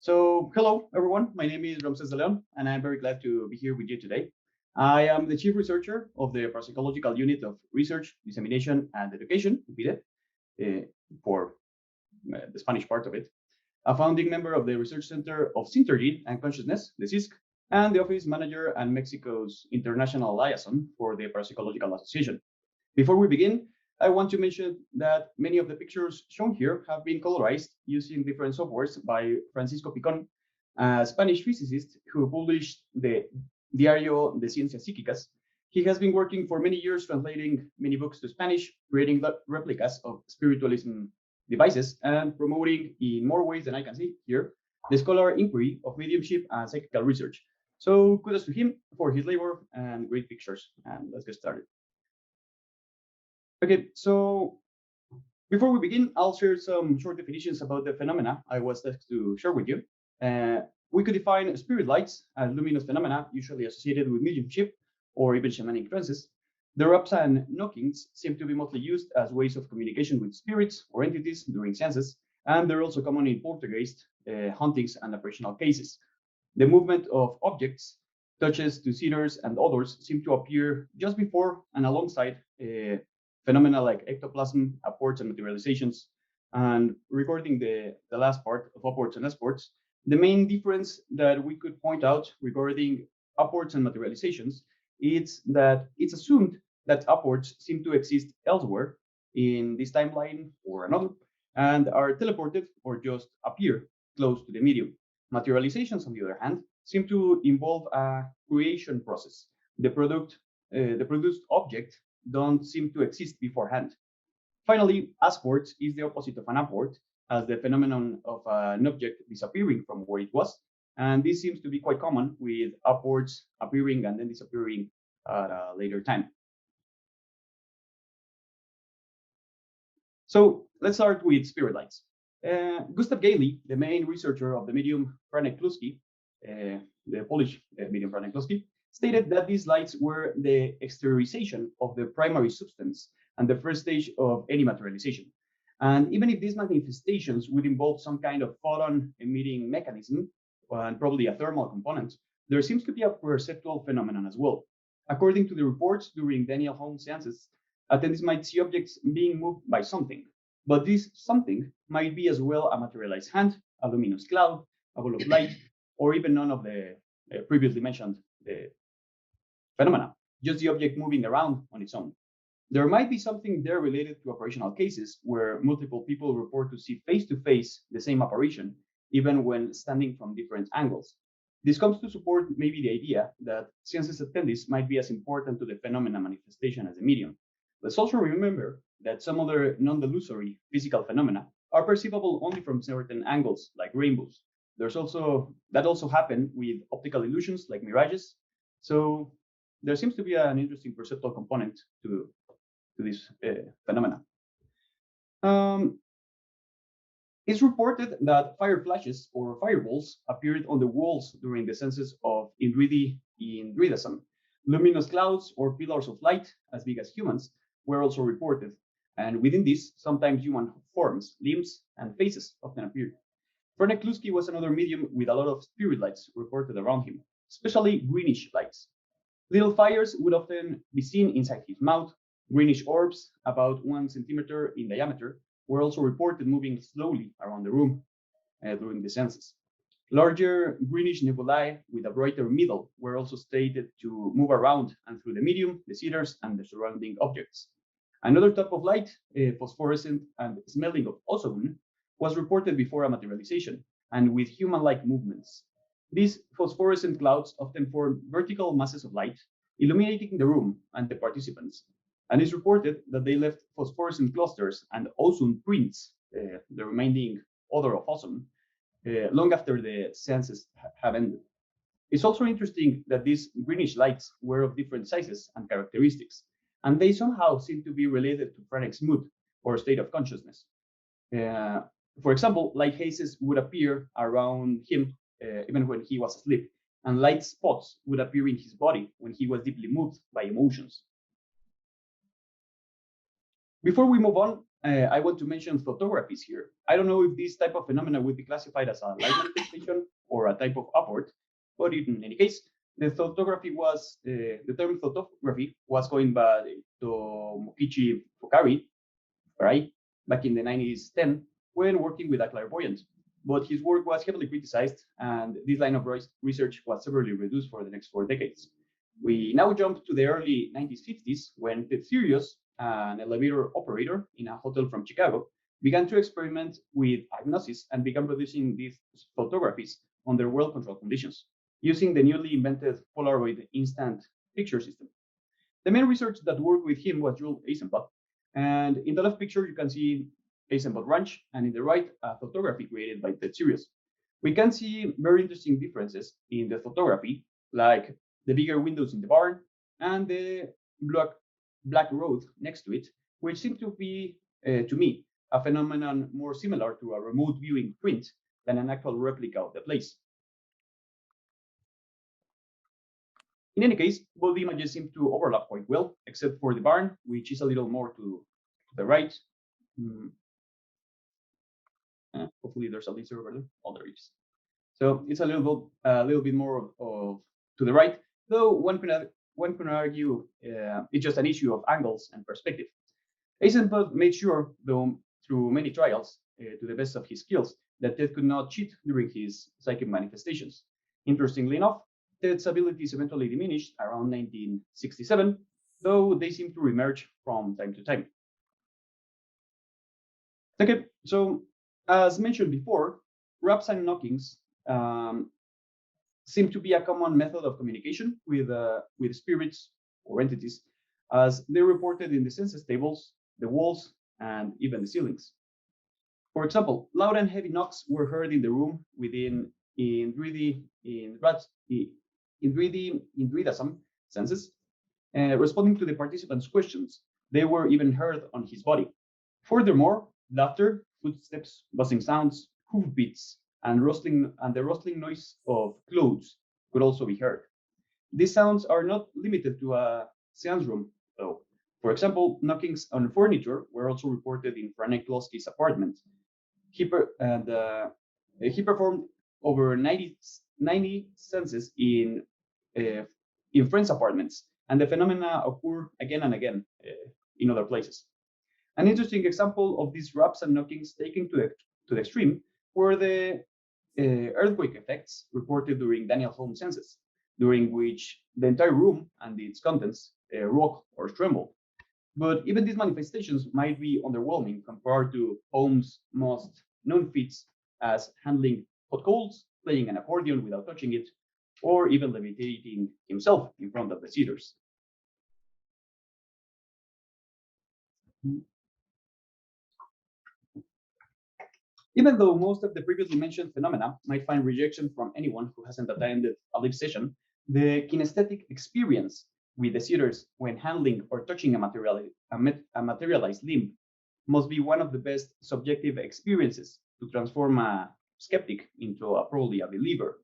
So, hello everyone. My name is Ramsés de León, and I'm very glad to be here with you today. I am the chief researcher of the Parapsychological Unit of Research, Dissemination, and Education, UPIDE, for the Spanish part of it. A founding member of the Research Center of Synergy and Consciousness, the CISC, and the office manager and Mexico's international liaison for the Parapsychological Association. Before we begin, I want to mention that many of the pictures shown here have been colorized using different softwares by Francisco Picón, a Spanish physicist who published the Diario de Ciencias Psíquicas. He has been working for many years translating many books to Spanish, creating replicas of spiritualism devices, and promoting in more ways than I can see here the scholar inquiry of mediumship and psychical research. So kudos to him for his labor and great pictures. And let's get started. Okay, so before we begin, I'll share some short definitions about the phenomena I was asked to share with you. We could define spirit lights as luminous phenomena usually associated with mediumship or even shamanic trances. The raps and knockings seem to be mostly used as ways of communication with spirits or entities during seances, and they're also common in poltergeist, hauntings, and apparitional cases. The movement of objects, touches to sitters and others, seem to appear just before and alongside phenomena like ectoplasm, apports, and materializations. And regarding the last part of apports and exports, the main difference that we could point out regarding apports and materializations is that it's assumed that apports seem to exist elsewhere in this timeline or another, and are teleported or just appear close to the medium. Materializations, on the other hand, seem to involve a creation process. The produced object don't seem to exist beforehand. Finally, exports is the opposite of an apport, as the phenomenon of an object disappearing from where it was. And this seems to be quite common with apports appearing and then disappearing at a later time. So let's start with spirit lights. Gustav Gailey, the main researcher of the medium Franek Kluski, the Polish medium Franek Kluski, stated that these lights were the exteriorization of the primary substance and the first stage of any materialization. And even if these manifestations would involve some kind of photon-emitting mechanism, and probably a thermal component, there seems to be a perceptual phenomenon as well. According to the reports during Daniel Holmes seances, attendees might see objects being moved by something, but this something might be as well a materialized hand, a luminous cloud, a ball of light, or even none of the previously mentioned phenomena, just the object moving around on its own. There might be something there related to operational cases where multiple people report to see face-to-face the same apparition, even when standing from different angles. This comes to support maybe the idea that seances attendees might be as important to the phenomena manifestation as the medium. Let's also remember that some other non-delusory physical phenomena are perceivable only from certain angles, like rainbows. That also happen with optical illusions like mirages. So there seems to be an interesting perceptual component to this phenomena. It's reported that fire flashes or fireballs appeared on the walls during the census of Indridi in Druidism. Luminous clouds or pillars of light as big as humans were also reported, and within this, sometimes human forms, limbs, and faces often appeared. Franek Kluski was another medium with a lot of spirit lights reported around him, especially greenish lights. Little fires would often be seen inside his mouth. Greenish orbs, about 1 centimeter in diameter, were also reported moving slowly around the room during the seances. Larger greenish nebulae with a brighter middle were also stated to move around and through the medium, the sitters, and the surrounding objects. Another type of light, phosphorescent and smelling of ozone, was reported before a materialization and with human-like movements. These phosphorescent clouds often form vertical masses of light, illuminating the room and the participants. And it's reported that they left phosphorescent clusters and ozone prints, the remaining odor of ozone, long after the seances have ended. It's also interesting that these greenish lights were of different sizes and characteristics, and they somehow seem to be related to Franek's mood or state of consciousness. For example, light hazes would appear around him even when he was asleep, and light spots would appear in his body when he was deeply moved by emotions. Before we move on, I want to mention photographies here. I don't know if this type of phenomena would be classified as a light manifestation or a type of apport, but in any case, the term photography was coined by Tomokichi Fukari, right, back in the 1910 when working with a clairvoyant. But his work was heavily criticized, and this line of research was severely reduced for the next 4 decades. We now jump to the early 1950s when Ted Sirius, an elevator operator in a hotel from Chicago, began to experiment with hypnosis and began producing these photographies under well-controlled conditions, using the newly invented Polaroid instant picture system. The main research that worked with him was Jules Eisenbach, and in the left picture you can see Eisenbach Ranch, and in the right, a photography created by Ted Sirius. We can see very interesting differences in the photography, like the bigger windows in the barn and the black road next to it, which seem to be, to me, a phenomenon more similar to a remote viewing print than an actual replica of the place. In any case, both images seem to overlap quite well, except for the barn, which is a little more to the right. Hopefully there's a laser over there. Oh, there it is. So it's a little bit more of to the right, though one can argue it's just an issue of angles and perspective. Eisenbach made sure, though, through many trials, to the best of his skills, that Ted could not cheat during his psychic manifestations. Interestingly enough, Ted's abilities eventually diminished around 1967, though they seem to reemerge from time to time. Okay, so as mentioned before, raps and knockings seem to be a common method of communication with spirits or entities, as they reported in the census tables, the walls, and even the ceilings. For example, loud and heavy knocks were heard in the room in druidism senses, responding to the participants' questions. They were even heard on his body. Furthermore, laughter, footsteps, buzzing sounds, hoofbeats, and the rustling noise of clothes could also be heard. These sounds are not limited to a seance room, though. For example, knockings on furniture were also reported in Franek Klosky's apartment. He performed over 90 senses in friends' apartments, and the phenomena occur again and again in other places. An interesting example of these raps and knockings taken to the extreme were the earthquake effects reported during Daniel Holmes' census, during which the entire room and its contents rock or tremble. But even these manifestations might be underwhelming compared to Holmes' most known feats as handling hot coals, playing an accordion without touching it, or even levitating himself in front of the cedars. Even though most of the previously mentioned phenomena might find rejection from anyone who hasn't attended a live session, the kinesthetic experience with the cedars when handling or touching a materialized limb must be one of the best subjective experiences to transform a skeptic into probably a believer,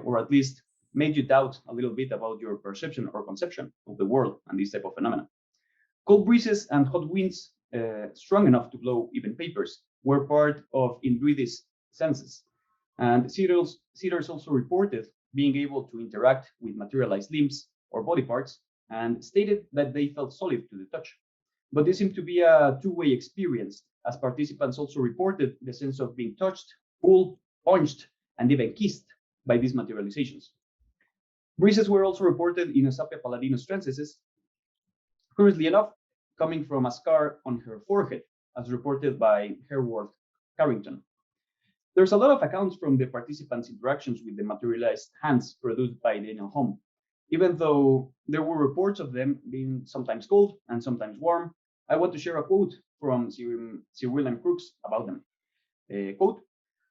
or at least made you doubt a little bit about your perception or conception of the world and this type of phenomena. Cold breezes and hot winds strong enough to blow even papers were part of Indridi's senses, and cedars also reported being able to interact with materialized limbs or body parts and stated that they felt solid to the touch. But this seemed to be a two-way experience, as participants also reported the sense of being touched, pulled, punched, and even kissed by these materializations. Breezes were also reported in Eusapia Palladino's trances, curiously enough, coming from a scar on her forehead, as reported by Herworth Carrington. There's a lot of accounts from the participants' interactions with the materialized hands produced by Daniel Home, even though there were reports of them being sometimes cold and sometimes warm. I want to share a quote from Sir William Crookes about them. Quote,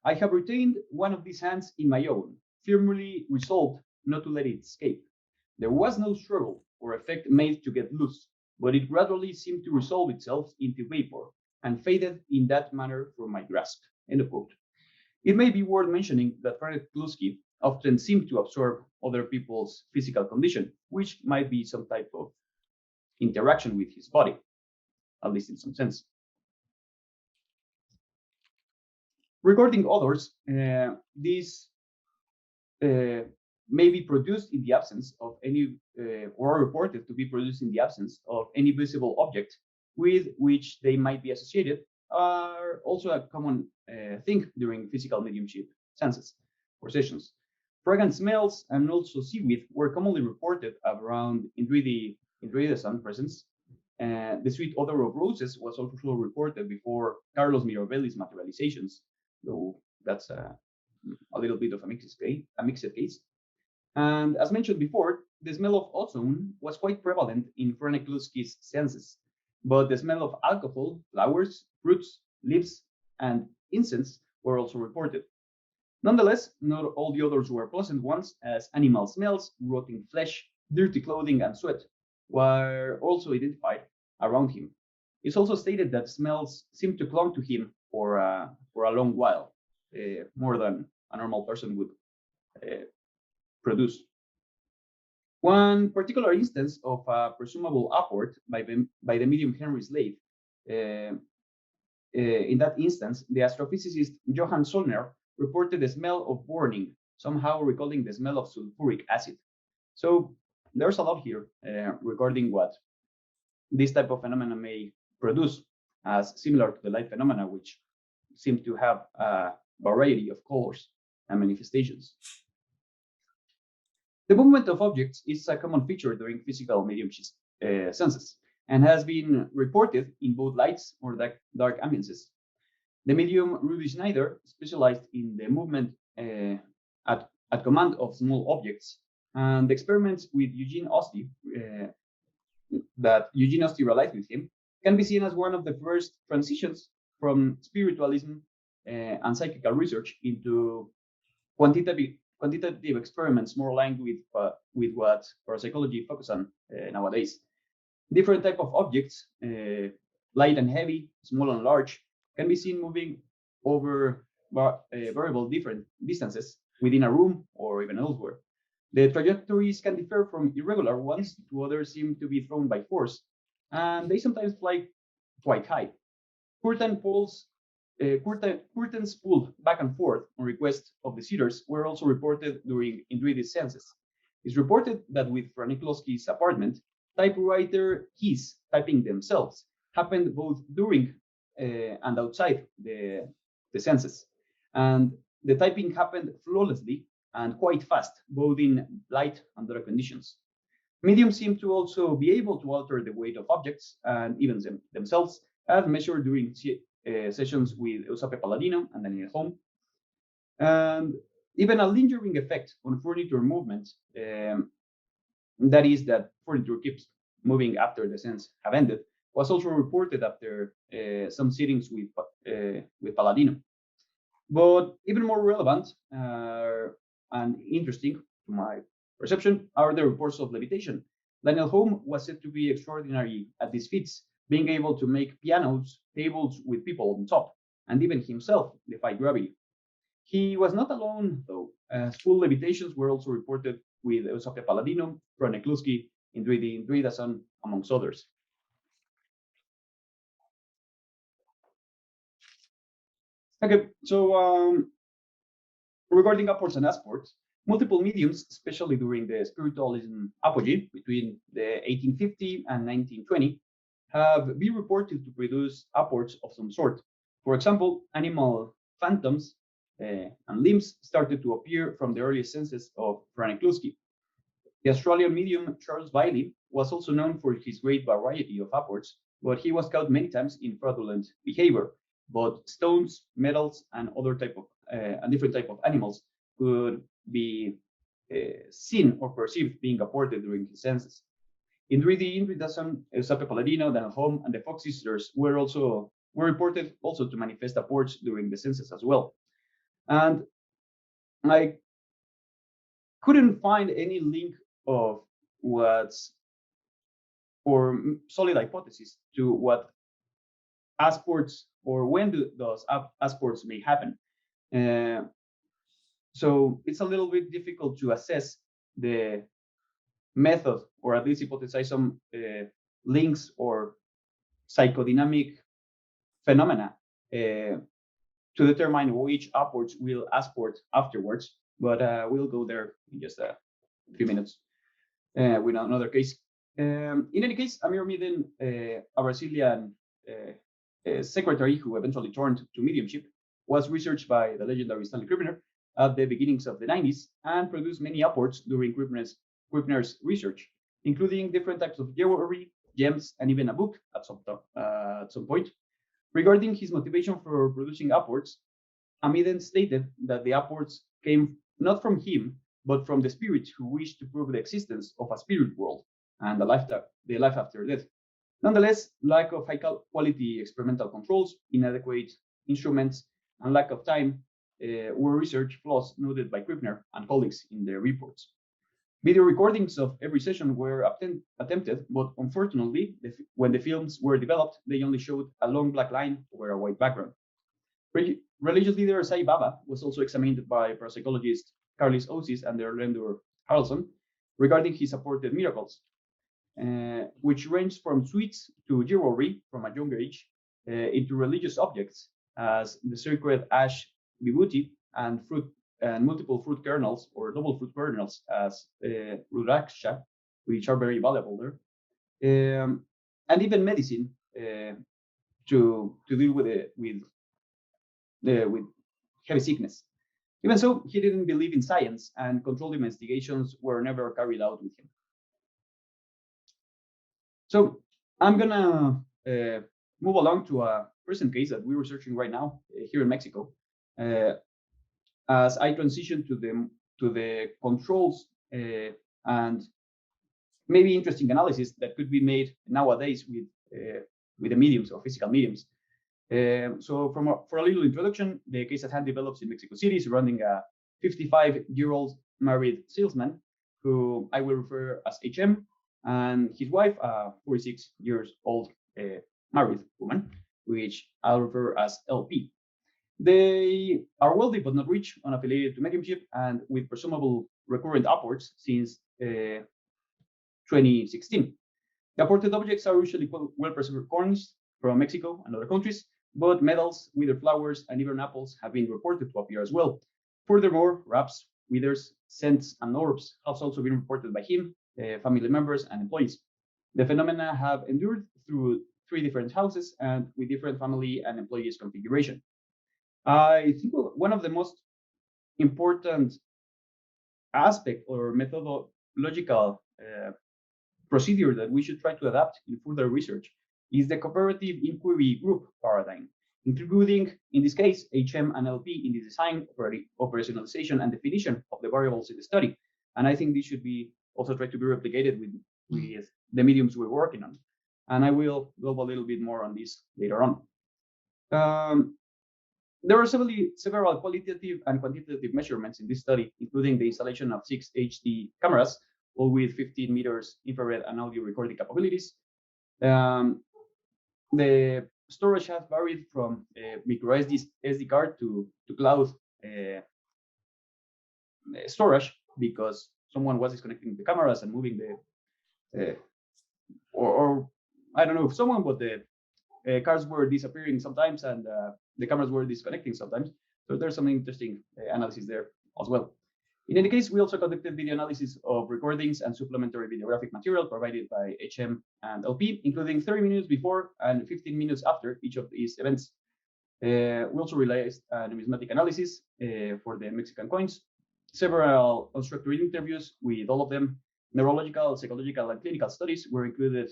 "I have retained one of these hands in my own, firmly resolved not to let it escape. There was no struggle or effect made to get loose, but it gradually seemed to resolve itself into vapor and faded in that manner from my grasp." End of quote. It may be worth mentioning that Franek Klosky often seemed to absorb other people's physical condition, which might be some type of interaction with his body, at least in some sense. Regarding odors, these may be produced in the absence of any, or are reported to be produced in the absence of any visible object with which they might be associated, are also a common thing during physical mediumship senses or sessions. Fragrant smells and also seaweed were commonly reported around iridescent presence. The sweet odor of roses was also reported before Carlos Mirabelli's materializations, though that's a little bit of a mixed case. And as mentioned before, the smell of ozone was quite prevalent in Franekluski's senses, but the smell of alcohol, flowers, fruits, leaves, and incense were also reported. Nonetheless, not all the odors were pleasant ones, as animal smells, rotting flesh, dirty clothing, and sweat were also identified around him. It's also stated that smells seemed to clung to him for a long while, more than a normal person would produce. One particular instance of a presumable apport by the medium Henry Slade, in that instance, the astrophysicist Johann Zollner reported the smell of burning, somehow recalling the smell of sulfuric acid. So there's a lot here regarding what this type of phenomena may produce, as similar to the light phenomena, which seem to have a variety of colors and manifestations. The movement of objects is a common feature during physical mediumship senses and has been reported in both lights or dark ambiances. The medium Rudy Schneider specialized in the movement at command of small objects, and the experiments with Eugene Osti that Eugene Osti realized with him can be seen as one of the first transitions from spiritualism and psychical research into quantitative experiments more aligned with what parapsychology focuses on nowadays. Different type of objects, light and heavy, small and large, can be seen moving over variable different distances within a room or even elsewhere. The trajectories can differ from irregular ones to others seem to be thrown by force, and they sometimes fly quite high. Curtains pulled back and forth on request of the sitters were also reported during intuitive senses. It's reported that with Franekluski's apartment, typewriter keys typing themselves happened both during and outside the senses. And the typing happened flawlessly and quite fast, both in light and dark conditions. Mediums seem to also be able to alter the weight of objects and even themselves, as measured during sessions with Eusapia Palladino and Daniel Home. And even a lingering effect on furniture movement, that is, that furniture keeps moving after the sense have ended, was also reported after some sittings with Palladino. But even more relevant and interesting to my perception are the reports of levitation. Daniel Home was said to be extraordinary at these feats, being able to make pianos, tables with people on top, and even himself defy gravity. He was not alone, though, as full levitations were also reported with Eusapia Palladino, Franekluski, Indridason, amongst others. Okay, so regarding apports and asports, multiple mediums, especially during the spiritualism apogee between the 1850 and 1920, have been reported to produce apports of some sort. For example, animal phantoms and limbs started to appear from the earliest senses of Franekluski. The Australian medium Charles Bailey was also known for his great variety of apports, but he was caught many times in fraudulent behavior. But stones, metals, and other type of different type of animals could be seen or perceived being apported during his senses. Indridason, Eusapia Palladino, Daniel Home, and the Fox sisters were reported also to manifest apports during the senses as well. And I couldn't find any link of solid hypothesis to what asports or when those asports may happen. So it's a little bit difficult to assess the method, or at least hypothesize some links or psychodynamic phenomena to determine which apports will Apport afterwards, but we'll go there in just a few minutes with another case. In any case, Amir Miden, a Brazilian secretary who eventually turned to mediumship, was researched by the legendary Stanley Krippner at the beginnings of the 90s and produced many apports during Krippner's research, including different types of jewelry, gems, and even a book at some point. Regarding his motivation for producing apports, Amiden stated that the apports came not from him, but from the spirits who wished to prove the existence of a spirit world and the life after death. Nonetheless, lack of high-quality experimental controls, inadequate instruments, and lack of time were research flaws noted by Krippner and colleagues in their reports. Video recordings of every session were attempted, but unfortunately, when the films were developed, they only showed a long black line over a white background. Religious leader Sai Baba was also examined by parapsychologist Carlis Osis and Erlendur Haraldsson regarding his supported miracles, which ranged from sweets to jewelry from a younger age into religious objects as the sacred ash vibhuti and multiple fruit kernels or double fruit kernels as rudraksha, which are very valuable there, and even medicine to deal with heavy sickness. Even so, he didn't believe in science, and controlled investigations were never carried out with him. So I'm gonna move along to a present case that we're researching right now here in Mexico. As I transition to the controls and maybe interesting analysis that could be made nowadays with the mediums or physical mediums. So for a little introduction, the case at hand develops in Mexico City surrounding a 55-year-old married salesman who I will refer as HM, and his wife, a 46-year-old married woman, which I'll refer as LP. They are wealthy but not rich, unaffiliated to mediumship, and with presumable recurrent apports since 2016. The apported objects are usually well-preserved coins from Mexico and other countries, but medals, withered flowers, and even apples have been reported to appear as well. Furthermore, wraps, withers, scents, and orbs have also been reported by him, family members, and employees. The phenomena have endured through 3 different houses and with different family and employees configuration. I think one of the most important aspect or methodological procedure that we should try to adapt in further research is the cooperative inquiry group paradigm, including, in this case, HM and LP in the design, operationalization, and definition of the variables in the study. And I think this should be also tried to be replicated with the mediums we're working on. And I will go a little bit more on this later on. There are several qualitative and quantitative measurements in this study, including the installation of 6 HD cameras, all with 15 meters infrared and audio recording capabilities. The storage has varied from micro SD card to cloud storage, because someone was disconnecting the cameras and moving or I don't know if someone, but the cards were disappearing sometimes and the cameras were disconnecting sometimes. So there's some interesting analysis there as well. In any case, we also conducted video analysis of recordings and supplementary videographic material provided by HM and LP, including 30 minutes before and 15 minutes after each of these events. We also realized numismatic analysis for the Mexican coins, several unstructured interviews with all of them. Neurological, psychological, and clinical studies were included.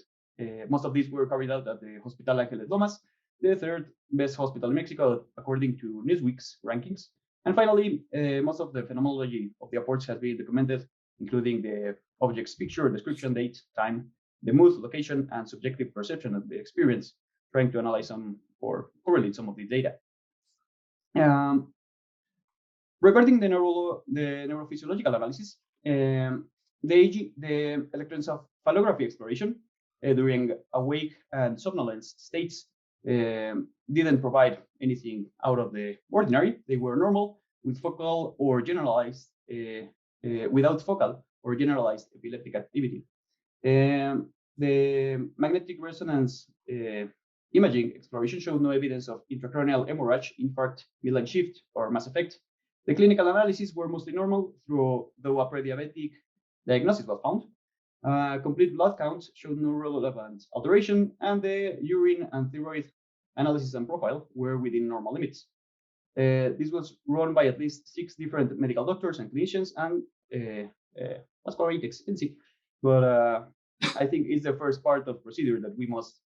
Most of these were carried out at the Hospital Ángeles Lomas, the 3rd best hospital in Mexico, according to Newsweek's rankings. And finally, most of the phenomenology of the apports has been documented, including the object's picture, description, date, time, the mood, location, and subjective perception of the experience, trying to analyze some or correlate some of the data. Regarding the neurophysiological analysis, the electroencephalography exploration during awake and somnolence states didn't provide anything out of the ordinary. They were normal with focal or generalized, without focal or generalized epileptic activity. The magnetic resonance Imaging exploration showed no evidence of intracranial hemorrhage, infarct, midline shift, or mass effect. The clinical analyses were mostly normal, though a pre-diabetic diagnosis was found. Complete blood counts showed no relevant alteration, and the urine and thyroid analysis and profile were within normal limits. This was run by at least 6 different medical doctors and clinicians, and was quite expensive. But I think it's the first part of procedure that we must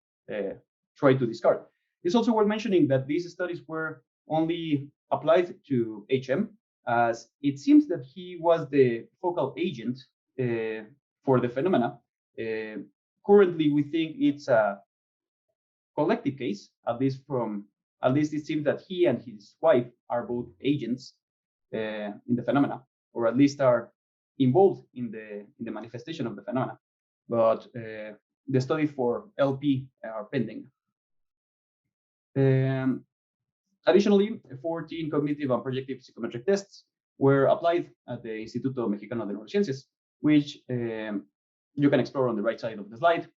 try to discard. It's also worth mentioning that these studies were only applied to HM, as it seems that he was the focal agent for the phenomena. Currently, we think it's a collective case, at least it seems that he and his wife are both agents in the phenomena, or at least are involved in the manifestation of the phenomena. But the studies for LP are pending. Additionally, 14 cognitive and projective psychometric tests were applied at the Instituto Mexicano de Neurociencias, which you can explore on the right side of the slide.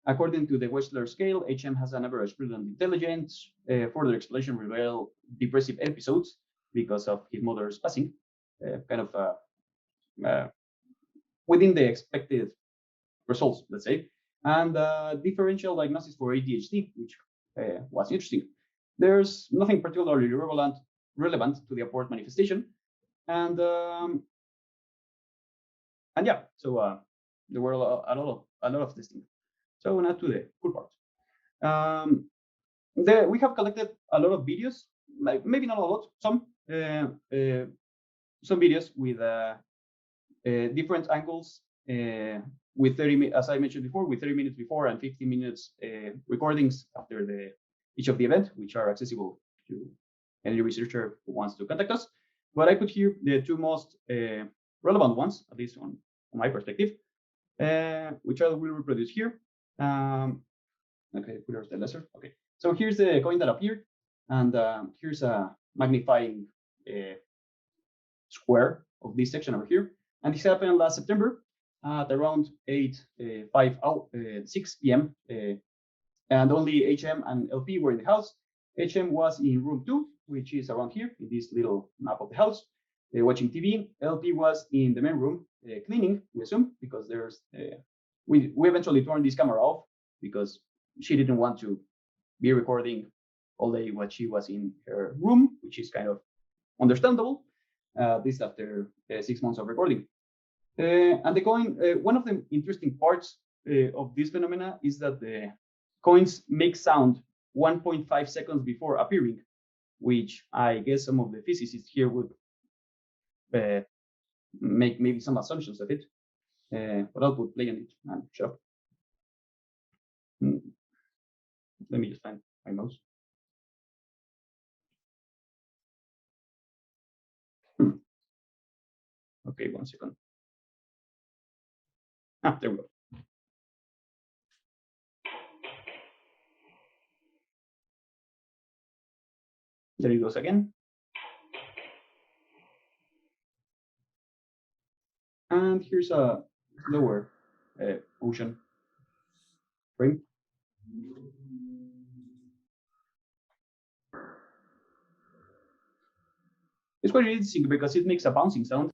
According to the Wechsler scale, HM has an average brilliant intelligence. Further exploration revealed depressive episodes because of his mother's passing, within the expected results, let's say, and differential diagnosis for ADHD, which was interesting. There's nothing particularly relevant to the Apport manifestation, and yeah, so there were a lot of testing. So now to the cool part. We have collected a lot of videos, like maybe not a lot, some videos with different angles, with 30, as I mentioned before, with 30 minutes before and 15 minutes recordings after each of the event, which are accessible to any researcher who wants to contact us. But I put here the 2 most relevant ones, at least on my perspective, which I will reproduce here. Okay, where's the laser? Okay, so here's the coin that appeared, and here's a magnifying square of this section over here. And this happened last September at around 6 p.m. And only HM and LP were in the house. HM was in room 2, which is around here in this little map of the house, watching TV. LP was in the main room cleaning, we assume, because there's we eventually turned this camera off because she didn't want to be recording all day what she was in her room, which is kind of understandable, this after 6 months of recording. And the coin, one of the interesting parts of this phenomena is that the coins make sound 1.5 seconds before appearing, which I guess some of the physicists here would make maybe some assumptions of it. But I'll put play on it and shut up. Let me just find my mouse. Okay, 1 second. There we go. There it goes again. And here's a lower ocean frame. It's quite interesting because it makes a bouncing sound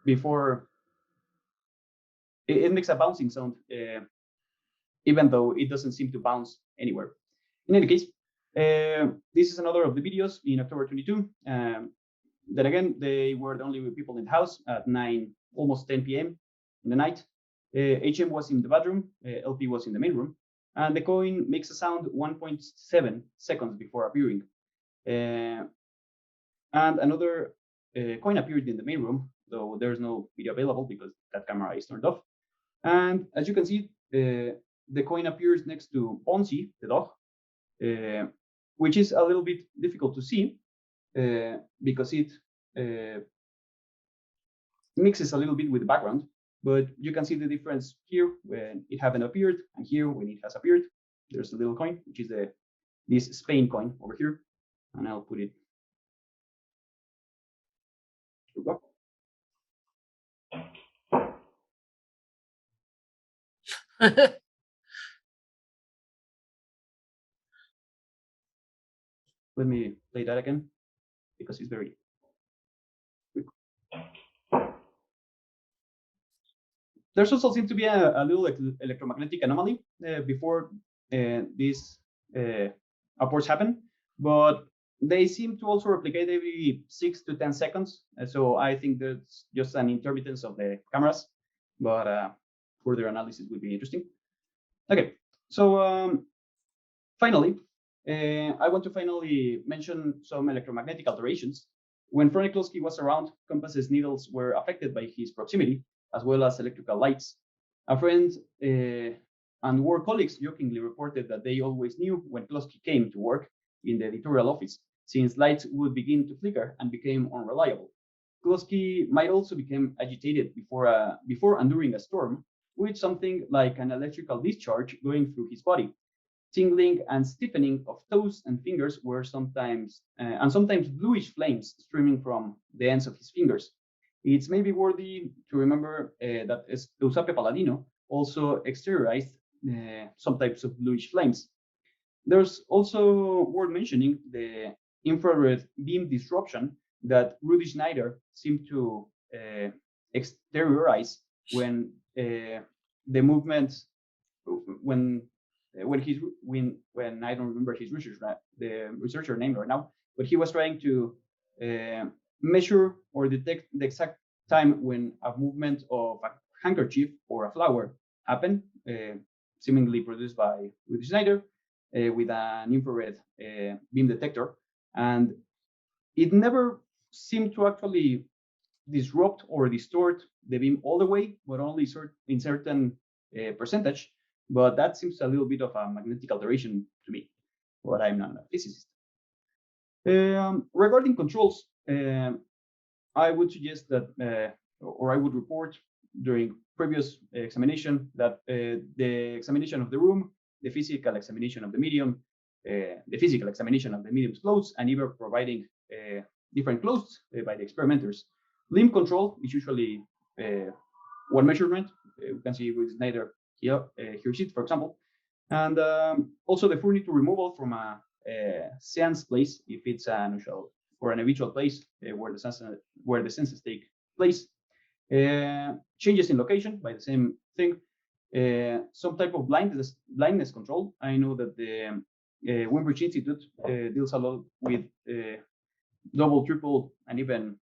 before it makes a bouncing sound, even though it doesn't seem to bounce anywhere. In any case, this is another of the videos in October 22. Then again, they were the only people in the house at 9, almost 10 p.m. in the night. HM was in the bathroom, LP was in the main room, and the coin makes a sound 1.7 seconds before appearing. And another coin appeared in the main room, though there's no video available because that camera is turned off. And as you can see, the coin appears next to Ponzi, the dog, which is a little bit difficult to see because it mixes a little bit with the background. But you can see the difference here when it haven't appeared, and here when it has appeared. There's a little coin, which is this Spain coin over here, and I'll put it. Let me play that again because it's very quick. There's also seemed to be a little electromagnetic anomaly before these apports happen, but they seem to also replicate every 6 to 10 seconds. So I think that's just an intermittence of the cameras, but further analysis would be interesting. Okay, so finally, I want to finally mention some electromagnetic alterations. When Froniklowski was around, compasses needles were affected by his proximity, as well as electrical lights. A friend and work colleagues jokingly reported that they always knew when Klosky came to work in the editorial office, since lights would begin to flicker and became unreliable. Klosky might also become agitated before and during a storm, with something like an electrical discharge going through his body. Tingling and stiffening of toes and fingers were sometimes bluish flames streaming from the ends of his fingers. It's maybe worthy to remember that Eusape Palladino also exteriorized some types of bluish flames. There's also worth mentioning the infrared beam disruption that Rudy Schneider seemed to exteriorize when the movement when I don't remember his the researcher name right now, but he was trying to measure or detect the exact time when a movement of a handkerchief or a flower happened, seemingly produced by Rudy Schneider with an infrared beam detector, and it never seemed to actually disrupt or distort the beam all the way, but only in certain percentage. But that seems a little bit of a magnetic alteration to me, but I'm not a physicist. Regarding controls, I would suggest that, or I would report during previous examination that the examination of the room, the physical examination of the medium, the physical examination of the medium's clothes, and even providing different clothes by the experimenters. Limb control is usually one measurement. You can see with Schneider here sheet, for example, and also the furniture removal from a seance place if it's an unusual or an habitual place where the senses take place. Changes in location by the same thing. Some type of blindness control. I know that the Wimbrich Institute deals a lot with double, triple, and even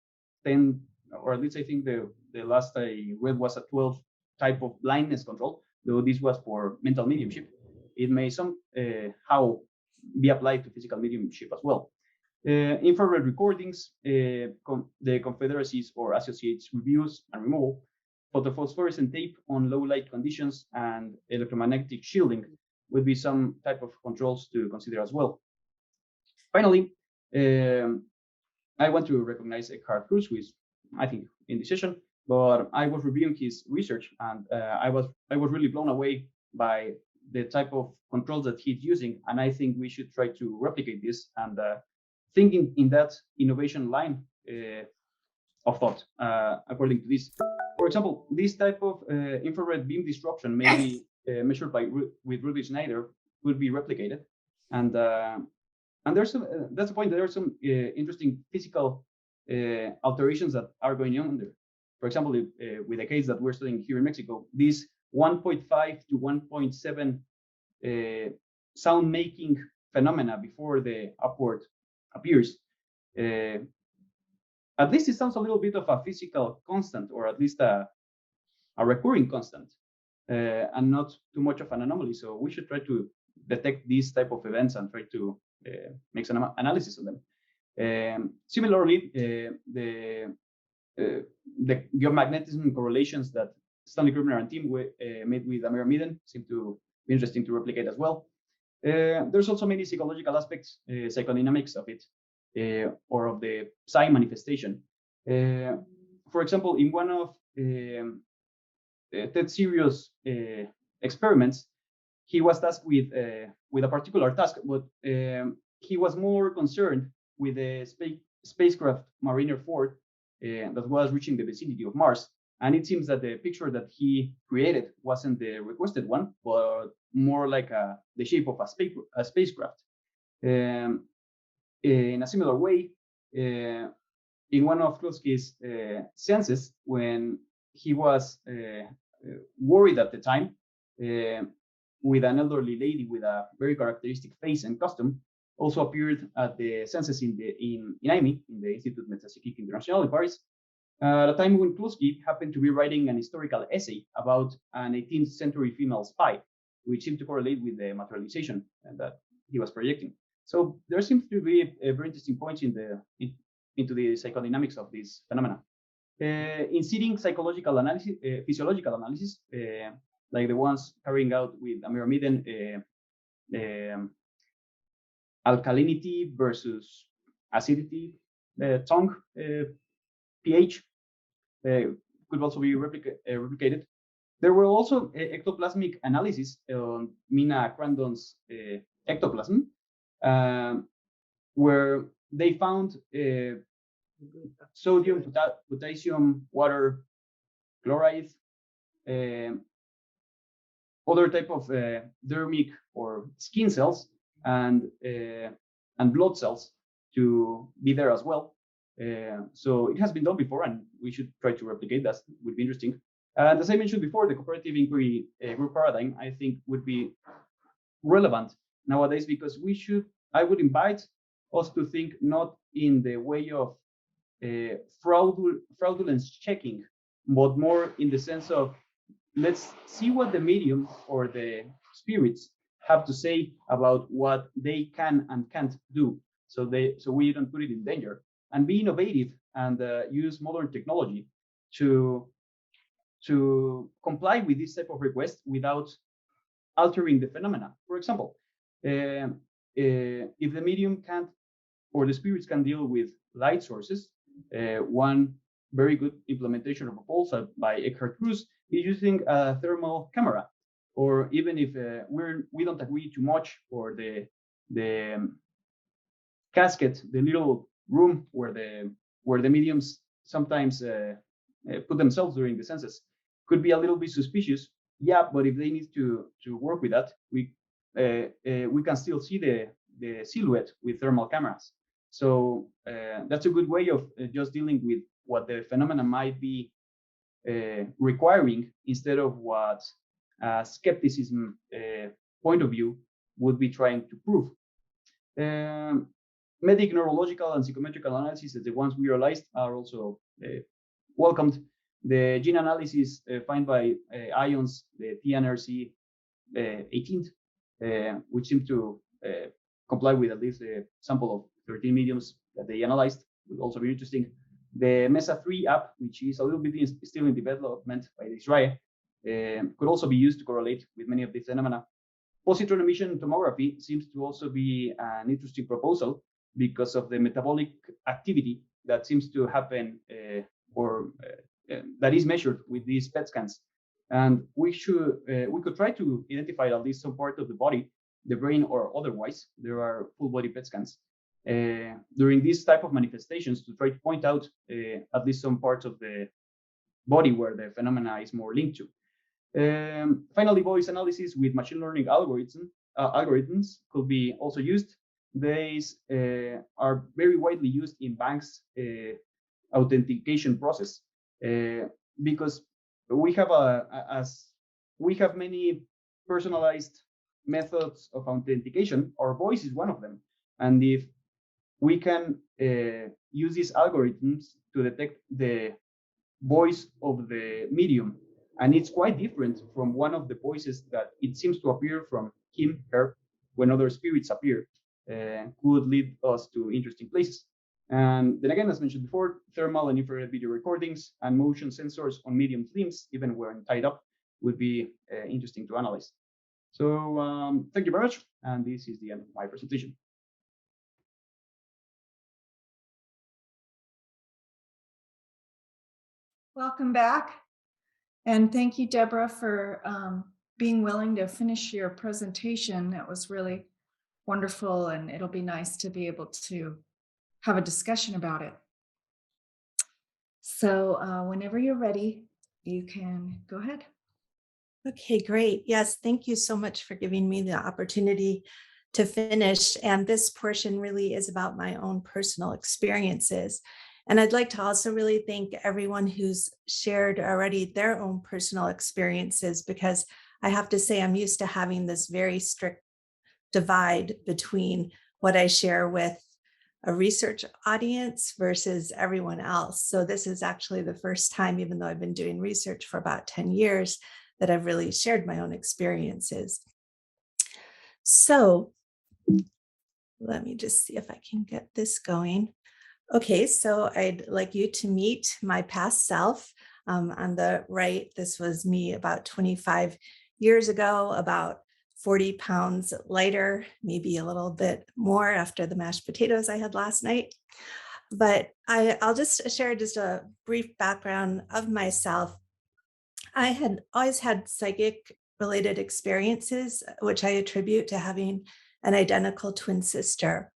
10, or at least I think the last I read was a 12 type of blindness control, though this was for mental mediumship. It may somehow be applied to physical mediumship as well. Infrared recordings, the confederacies or associates reviews and removal, photophosphorescent tape on low light conditions, and electromagnetic shielding would be some type of controls to consider as well. Finally, I want to recognize Eckhart Cruz, who is, I think, in this session, but I was reviewing his research, and I was really blown away by the type of controls that he's using, and I think we should try to replicate this and thinking in that innovation line of thought. According to this, for example, this type of infrared beam disruption may be measured with Rudy Schneider could be replicated, and there's some, that's the point. There are some interesting physical alterations that are going on there. For example, with the case that we're studying here in Mexico, this 1.5 to 1.7 sound making phenomena before the Apport appears. At least it sounds a little bit of a physical constant, or at least a recurring constant, and not too much of an anomaly. So we should try to detect these type of events and try to make some analysis of them. Similarly, the geomagnetism correlations that Stanley Krubner and team made with Amir Miden seem to be interesting to replicate as well. There's also many psychological aspects, psychodynamics of it, or of the psi manifestation. For example, in one of Ted Serious experiments, he was tasked with a particular task, but he was more concerned with the spacecraft Mariner 4 that was reaching the vicinity of Mars. And it seems that the picture that he created wasn't the requested one, but more like the shape of a spacecraft. in a similar way, in one of Klodsky's senses, when he was worried at the time with an elderly lady with a very characteristic face and costume, also appeared at the census in IMI, in the Institut Metapsychique International in Paris, at a time when Klodsky happened to be writing an historical essay about an 18th century female spy, which seemed to correlate with the materialization that he was projecting. So there seems to be a very interesting points into the psychodynamics of this phenomena. In seeding psychological analysis, physiological analysis, like the ones carrying out with amyramiden, alkalinity versus acidity, tongue pH could also be replicated. There were also ectoplasmic analysis on Mina Crandon's ectoplasm, where they found sodium, potassium, water, chloride, other type of dermic or skin cells, and blood cells to be there as well. So it has been done before, and we should try to replicate that. Would be interesting. And as I mentioned before, the cooperative inquiry group paradigm, I think, would be relevant nowadays, because I would invite us to think not in the way of fraudulence checking, but more in the sense of, let's see what the medium or the spirits have to say about what they can and can't do, so we don't put it in danger, and be innovative and use modern technology to comply with this type of request without altering the phenomena. For example, if the medium can't, or the spirits can deal with light sources, one very good implementation of a proposal by Eckhart Cruz is using a thermal camera. Or even if we don't agree too much for the casket, the little room where the mediums sometimes put themselves during the senses, could be a little bit suspicious. Yeah, but if they need to work with that, we can still see the silhouette with thermal cameras. So that's a good way of just dealing with what the phenomena might be requiring, instead of what skepticism point of view would be trying to prove. Medic, neurological, and psychometrical analysis, as the ones we realized, are also welcomed. The gene analysis found by ions, the TNRC 18th, which seemed to comply with at least a sample of 13 mediums that they analyzed, would also be interesting. The MESA3 app, which is a little bit still in development by Israel, could also be used to correlate with many of these phenomena. Positron emission tomography seems to also be an interesting proposal because of the metabolic activity that seems to happen that is measured with these PET scans. And we could try to identify at least some part of the body, the brain or otherwise. There are full body PET scans during these type of manifestations to try to point out at least some parts of the body where the phenomena is more linked to. Finally, voice analysis with machine learning algorithms could be also used. These are very widely used in banks authentication process because we have many personalized methods of authentication. Our voice is one of them, and if we can use these algorithms to detect the voice of the medium, and it's quite different from one of the voices that it seems to appear from him, her, when other spirits appear, could lead us to interesting places. And then again, as mentioned before, thermal and infrared video recordings and motion sensors on medium limbs, even when tied up, would be interesting to analyze. So thank you very much. And this is the end of my presentation. Welcome back. And thank you, Debra, for being willing to finish your presentation. That was really wonderful, and it'll be nice to be able to have a discussion about it. So whenever you're ready, you can go ahead. Okay, great. Yes, thank you so much for giving me the opportunity to finish. And this portion really is about my own personal experiences. And I'd like to also really thank everyone who's shared already their own personal experiences, because I have to say I'm used to having this very strict divide between what I share with a research audience versus everyone else. So this is actually the first time, even though I've been doing research for about 10 years, that I've really shared my own experiences. So let me just see if I can get this going. Okay, so I'd like you to meet my past self. On the right, this was me about 25 years ago, about 40 pounds lighter, maybe a little bit more after the mashed potatoes I had last night. But I'll just share just a brief background of myself. I had always had psychic related experiences, which I attribute to having an identical twin sister.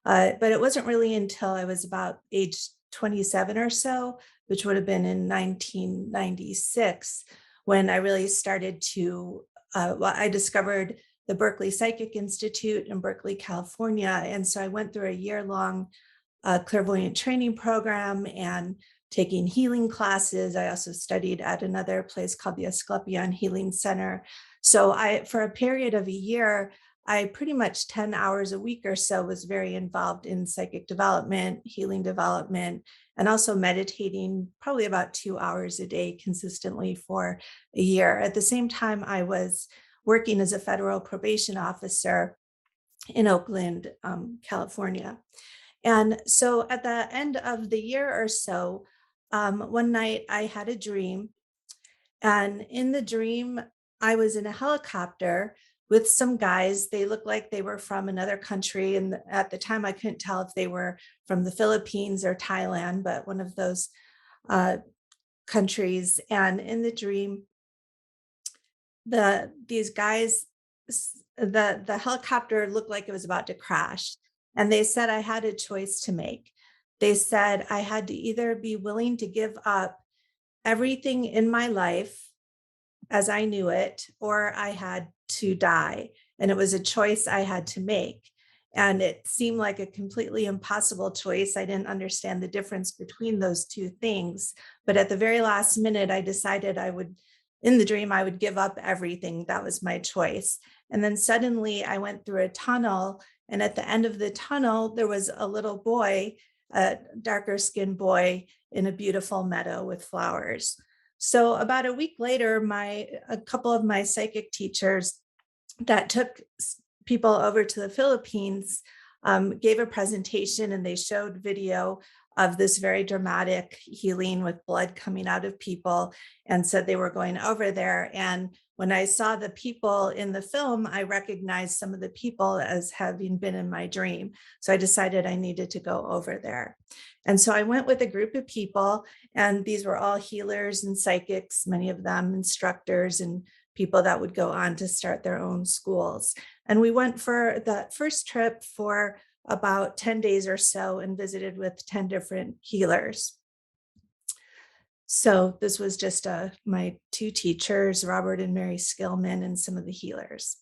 But it wasn't really until I was about age 27 or so, which would have been in 1996, when I really started to, I discovered the Berkeley Psychic Institute in Berkeley, California. And so I went through a year-long clairvoyant training program and taking healing classes. I also studied at another place called the Asclepion Healing Center. So for a period of a year, I pretty much 10 hours a week or so was very involved in psychic development, healing development, and also meditating probably about 2 hours a day consistently for a year. At the same time, I was working as a federal probation officer in Oakland, California. And so at the end of the year or so, one night I had a dream. And in the dream, I was in a helicopter with some guys. They looked like they were from another country. And at the time, I couldn't tell if they were from the Philippines or Thailand, but one of those countries. And in the dream, these guys, the helicopter looked like it was about to crash. And they said I had a choice to make. They said I had to either be willing to give up everything in my life as I knew it, or I had to die. And it was a choice I had to make. And it seemed like a completely impossible choice. I didn't understand the difference between those two things. But at the very last minute, I decided in the dream, I would give up everything. That was my choice. And then suddenly I went through a tunnel. And at the end of the tunnel, there was a little boy, a darker skinned boy in a beautiful meadow with flowers. So about a week later, a couple of my psychic teachers that took people over to the Philippines gave a presentation, and they showed video of this very dramatic healing with blood coming out of people, and said they were going over there. And when I saw the people in the film, I recognized some of the people as having been in my dream. So I decided I needed to go over there. And so I went with a group of people, and these were all healers and psychics, many of them instructors and people that would go on to start their own schools. And we went for the first trip for about 10 days or so and visited with 10 different healers. So this was just my two teachers, Robert and Mary Skillman, and some of the healers.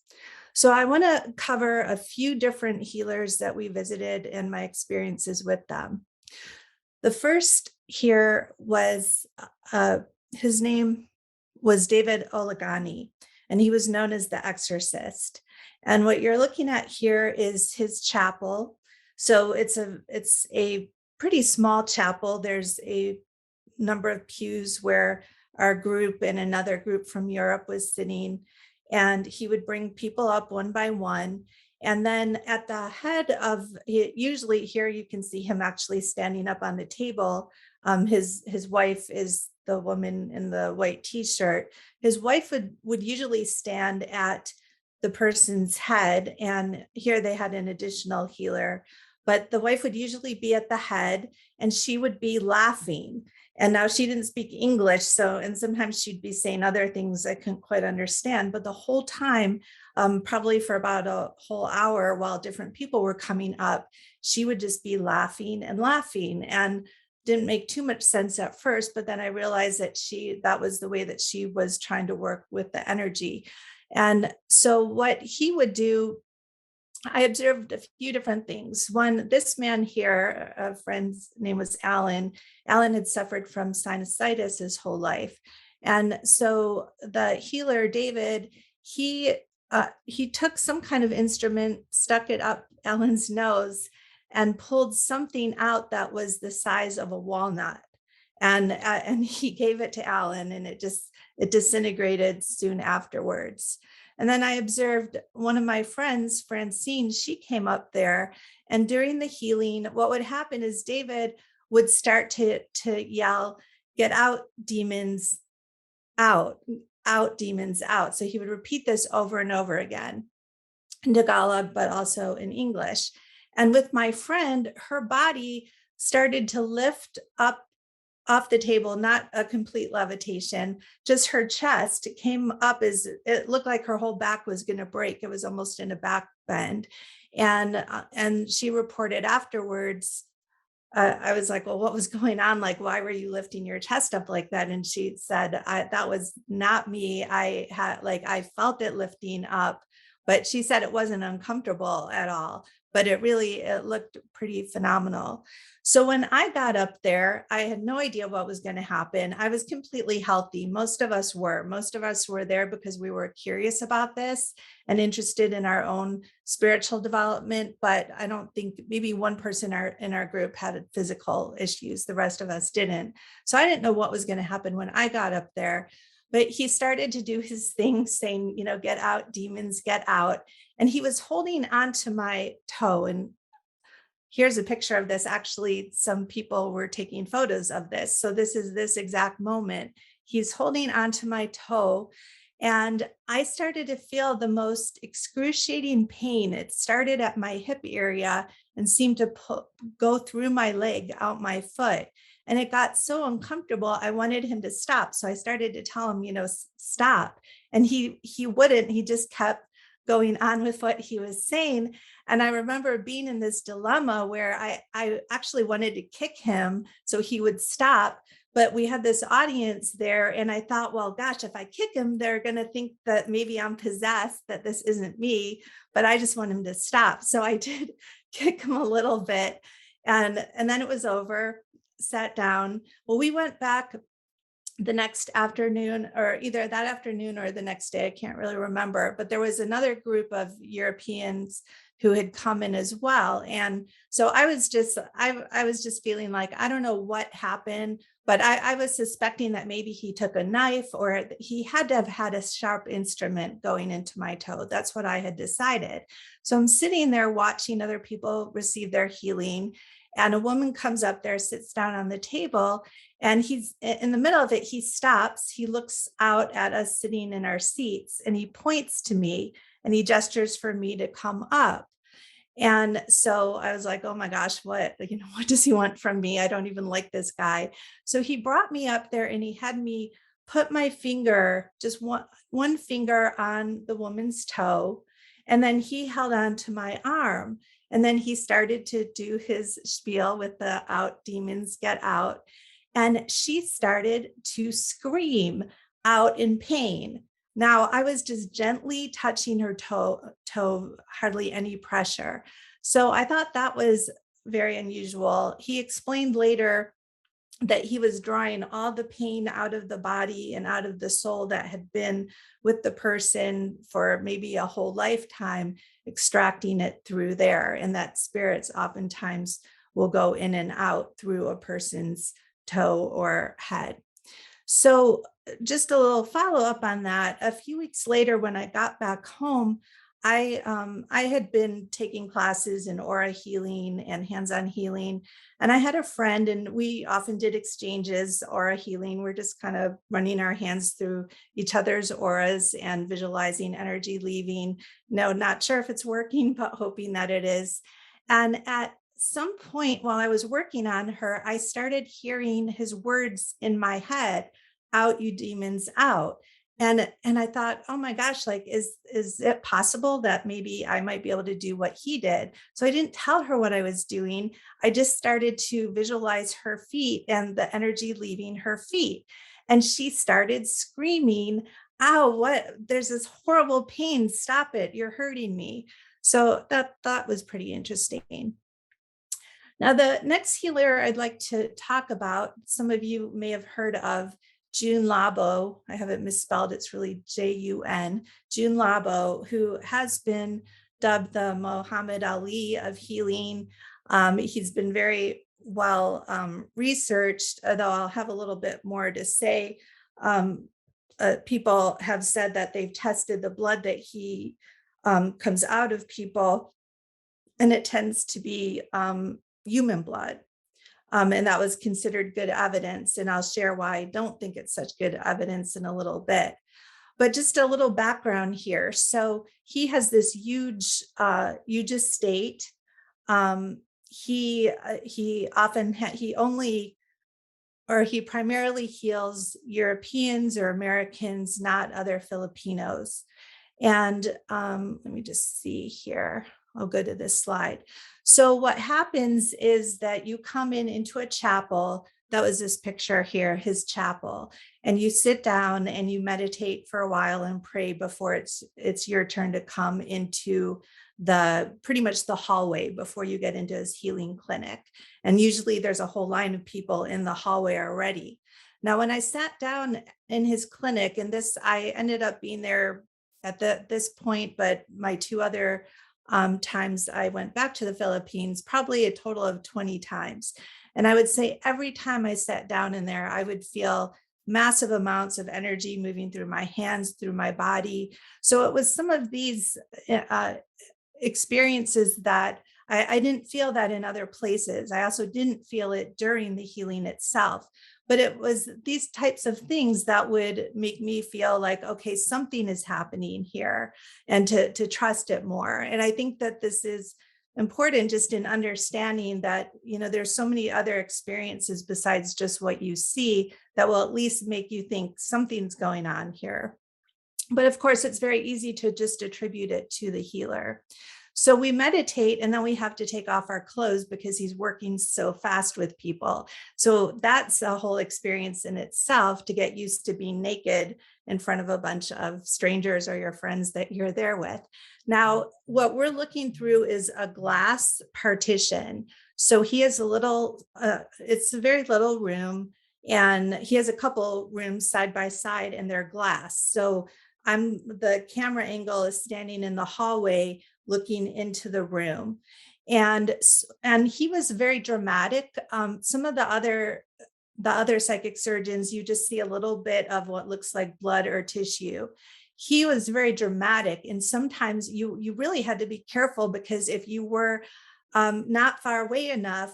So I want to cover a few different healers that we visited and my experiences with them. The first here was, his name was David Olegani, and he was known as the Exorcist. And what you're looking at here is his chapel. So it's a pretty small chapel. There's a number of pews where our group and another group from Europe was sitting, and he would bring people up one by one. And then at the head of, usually here you can see him actually standing up on the table. His wife is the woman in the white t-shirt. His wife would usually stand at the person's head, and here they had an additional healer, but the wife would usually be at the head, and she would be laughing. And now she didn't speak English, and sometimes she'd be saying other things I couldn't quite understand, but the whole time, probably for about a whole hour while different people were coming up, she would just be laughing and didn't make too much sense at first, but then I realized that was the way that she was trying to work with the energy. And so what he would do I observed a few different things. One, this man here, a friend's name was Alan. Alan had suffered from sinusitis his whole life. And so the healer, David, he took some kind of instrument, stuck it up Alan's nose, and pulled something out that was the size of a walnut. And he gave it to Alan, and it disintegrated soon afterwards. And then I observed one of my friends, Francine, she came up there, and during the healing, what would happen is David would start to yell, "Get out, demons, out demons, out." So he would repeat this over and over again in Tagalog, but also in English. And with my friend, her body started to lift up off the table, not a complete levitation, just her chest came up as it looked like her whole back was going to break. It was almost in a back bend. And she reported afterwards, I was like, well, what was going on? Like, why were you lifting your chest up like that? And she said, that was not me. I felt it lifting up, but she said it wasn't uncomfortable at all, but it looked pretty phenomenal. So when I got up there, I had no idea what was going to happen. I was completely healthy. Most of us were there because we were curious about this and interested in our own spiritual development. But I don't think, maybe one person in our group had physical issues. The rest of us didn't. So I didn't know what was going to happen when I got up there. But he started to do his thing saying, get out, demons, get out. And he was holding onto my toe. And here's a picture of this. Actually, some people were taking photos of this. So this is this exact moment. He's holding onto my toe. And I started to feel the most excruciating pain. It started at my hip area and seemed to go through my leg, out my foot. And it got so uncomfortable, I wanted him to stop. So I started to tell him, stop. And he wouldn't. He just kept going on with what he was saying. And I remember being in this dilemma where I actually wanted to kick him so he would stop. But we had this audience there. And I thought, well, gosh, if I kick him, they're going to think that maybe I'm possessed, that this isn't me. But I just want him to stop. So I did kick him a little bit. And then it was over, sat down. Well, we went back the next afternoon, or either that afternoon or the next day, I can't really remember, but there was another group of Europeans who had come in as well. And so I was just feeling like, I don't know what happened, but I was suspecting that maybe he took a knife, or he had to have had a sharp instrument going into my toe. That's what I had decided. So I'm sitting there watching other people receive their healing. And a woman comes up there, sits down on the table, and he's in the middle of it. He stops, he looks out at us sitting in our seats, and he points to me and he gestures for me to come up. And so I was like, oh my gosh, what does he want from me? I don't even like this guy. So he brought me up there and he had me put my finger, just one finger on the woman's toe. And then he held on to my arm. And then he started to do his spiel with the out demons, get out. And she started to scream out in pain. Now I was just gently touching her toe, hardly any pressure. So I thought that was very unusual. He explained later that he was drawing all the pain out of the body and out of the soul that had been with the person for maybe a whole lifetime, extracting it through there. And that spirits oftentimes will go in and out through a person's toe or head. So just a little follow-up on that. A few weeks later, when I got back home, I had been taking classes in aura healing and hands-on healing. And I had a friend, and we often did exchanges, aura healing. We're just kind of running our hands through each other's auras and visualizing energy leaving. No, not sure if it's working, but hoping that it is. And at some point while I was working on her, I started hearing his words in my head, out, you demons, out. And I thought, oh my gosh, like, is it possible that maybe I might be able to do what he did? So I didn't tell her what I was doing. I just started to visualize her feet and the energy leaving her feet. And she started screaming, ow, what? There's this horrible pain. Stop it. You're hurting me. So that was pretty interesting. Now, the next healer I'd like to talk about, some of you may have heard of June Labo. I have it misspelled. It's really Jun, June Labo, who has been dubbed the Muhammad Ali of healing. He's been very well researched, though I'll have a little bit more to say. People have said that they've tested the blood that he comes out of people, and it tends to be human blood. And that was considered good evidence. And I'll share why I don't think it's such good evidence in a little bit. But just a little background here. So he has this huge estate. He primarily heals Europeans or Americans, not other Filipinos. And let me just see here. I'll go to this slide. So what happens is that you come into a chapel. That was this picture here, his chapel, and you sit down and you meditate for a while and pray before it's your turn to come into pretty much the hallway before you get into his healing clinic. And usually there's a whole line of people in the hallway already. Now, when I sat down in his clinic, and I ended up being there at this point, but my two other times I went back to the Philippines, probably a total of 20 times. And I would say every time I sat down in there, I would feel massive amounts of energy moving through my hands, through my body. So it was some of these experiences that I didn't feel that in other places. I also didn't feel it during the healing itself. But it was these types of things that would make me feel like, okay, something is happening here, and to trust it more. And I think that this is important just in understanding that, there's so many other experiences besides just what you see that will at least make you think something's going on here. But of course, it's very easy to just attribute it to the healer. So we meditate, and then we have to take off our clothes because he's working so fast with people. So that's a whole experience in itself, to get used to being naked in front of a bunch of strangers or your friends that you're there with. Now, what we're looking through is a glass partition. So he has it's a very little room, and he has a couple rooms side by side, and they're glass. So the camera angle is standing in the hallway looking into the room. And he was very dramatic. Some of the other psychic surgeons, you just see a little bit of what looks like blood or tissue. He was very dramatic. And sometimes you really had to be careful, because if you were not far away enough,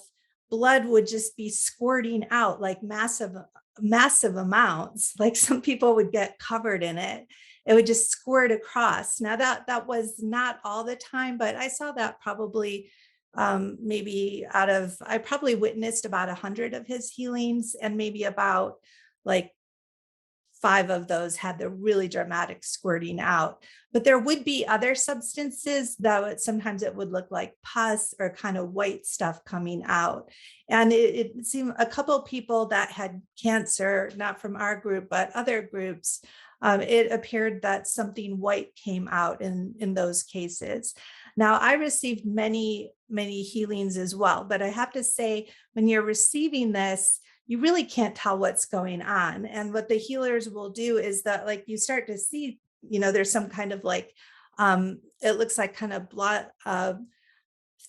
blood would just be squirting out like massive amounts. Like some people would get covered in it. It would just squirt across. Now that was not all the time, but I saw that probably maybe I probably witnessed about 100 of his healings, and maybe about like 5 of those had the really dramatic squirting out. But there would be other substances that sometimes it would look like pus or kind of white stuff coming out. And it seemed a couple of people that had cancer, not from our group, but other groups, it appeared that something white came out in those cases. Now, I received many, many healings as well, but I have to say, when you're receiving this, you really can't tell what's going on. And what the healers will do is that, like, you start to see, there's some kind of like, it looks like kind of blood,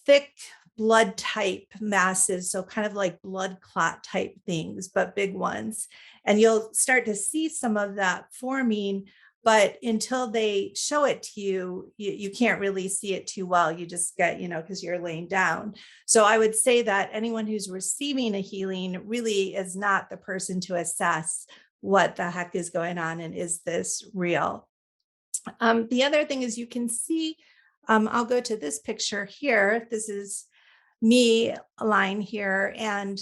thick blood type masses. So kind of like blood clot type things, but big ones. And you'll start to see some of that forming, but until they show it to you, you can't really see it too well. You just get, because you're laying down. So I would say that anyone who's receiving a healing really is not the person to assess what the heck is going on and is this real. The other thing is, you can see, I'll go to this picture here. This is me lying here, and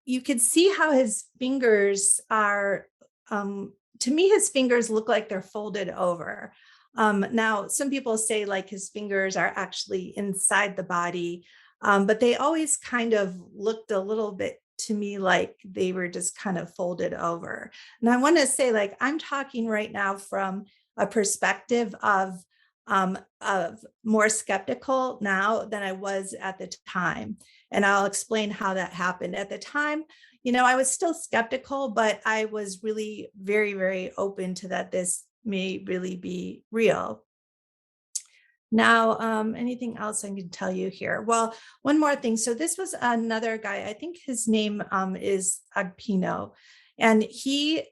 you can see how his fingers are, to me, his fingers look like they're folded over. Now, some people say like his fingers are actually inside the body, but they always kind of looked a little bit to me like they were just kind of folded over. And I want to say, like, I'm talking right now from a perspective of more skeptical now than I was at the time. And I'll explain how that happened. At the time, I was still skeptical, but I was really very, very open to that this may really be real. Now, anything else I can tell you here? Well, one more thing. So this was another guy, I think his name is Agpino, and he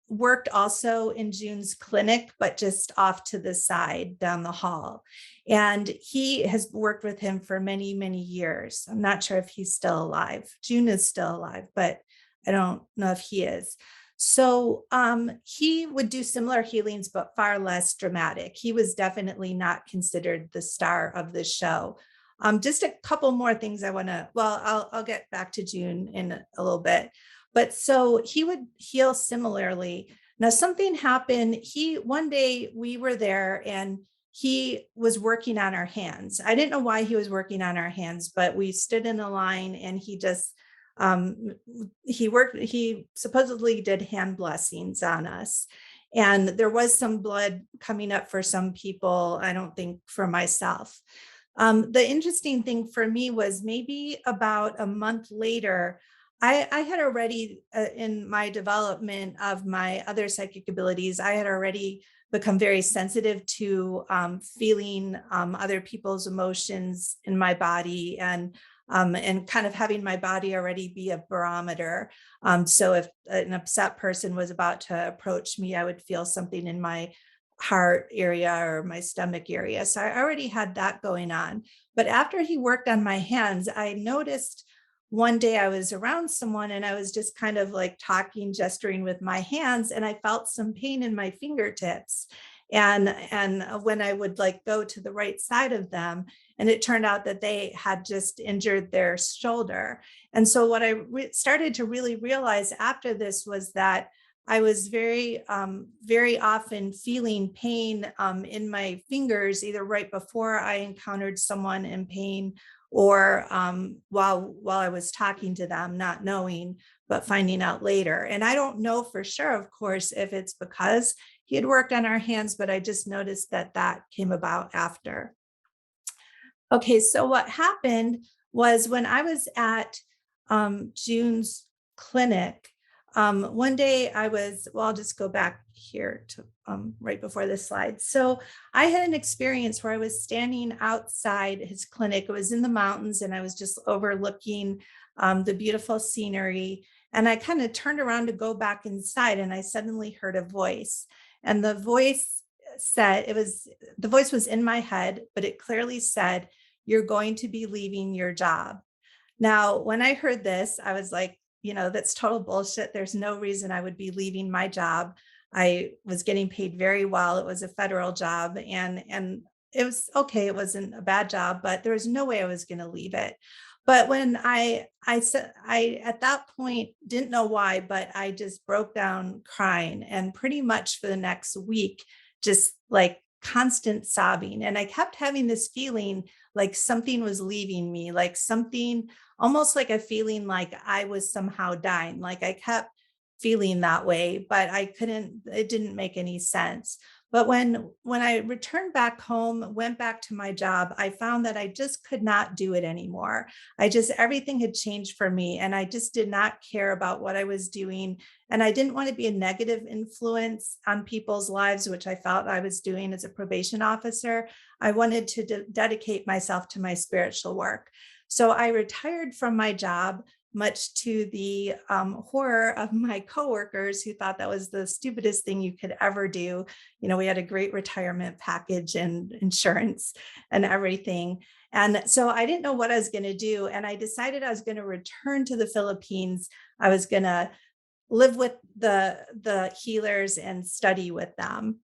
worked also in June's clinic, but just off to the side down the hall. And he has worked with him for many, many years. I'm not sure if he's still alive. June is still alive, but I don't know if he is. So he would do similar healings, but far less dramatic. He was definitely not considered the star of the show. Just a couple more things I want to, I'll get back to June in a little bit. But so he would heal similarly. Now something happened. One day we were there and he was working on our hands. I didn't know why he was working on our hands, but we stood in a line and he just, he supposedly did hand blessings on us. And there was some blood coming up for some people, I don't think for myself. The interesting thing for me was maybe about a month later, I had already, in my development of my other psychic abilities, I had already become very sensitive to feeling other people's emotions in my body and kind of having my body already be a barometer. So if an upset person was about to approach me, I would feel something in my heart area or my stomach area. So I already had that going on. But after he worked on my hands, I noticed one day I was around someone and I was just kind of like talking, gesturing with my hands, and I felt some pain in my fingertips. And when I would like go to the right side of them, and it turned out that they had just injured their shoulder. And so what I started to really realize after this was that I was very, very often feeling pain in my fingers, either right before I encountered someone in pain or while I was talking to them, not knowing, but finding out later. And I don't know for sure, of course, if it's because he had worked on our hands, but I just noticed that came about after. Okay, so what happened was when I was at June's clinic, one day I'll just go back here to right before this slide. So I had an experience where I was standing outside his clinic. It was in the mountains and I was just overlooking the beautiful scenery. And I kind of turned around to go back inside and I suddenly heard a voice. And the voice the voice was in my head, but it clearly said, "You're going to be leaving your job." Now, when I heard this, I was like, that's total bullshit. There's no reason I would be leaving my job. I was getting paid very well. It was a federal job and it was okay. It wasn't a bad job, but there was no way I was going to leave it. But when I said, I at that point didn't know why, but I just broke down crying, and pretty much for the next week, just like constant sobbing. And I kept having this feeling like something was leaving me, like something, almost like a feeling like I was somehow dying. Like I kept feeling that way, but it didn't make any sense. But when I returned back home, went back to my job, I found that I just could not do it anymore. Everything had changed for me and I just did not care about what I was doing. And I didn't want to be a negative influence on people's lives, which I felt I was doing as a probation officer. I wanted to dedicate myself to my spiritual work. So I retired from my job, much to the horror of my coworkers who thought that was the stupidest thing you could ever do. We had a great retirement package and insurance and everything. And so I didn't know what I was going to do. And I decided I was going to return to the Philippines. I was going to live with the healers and study with them.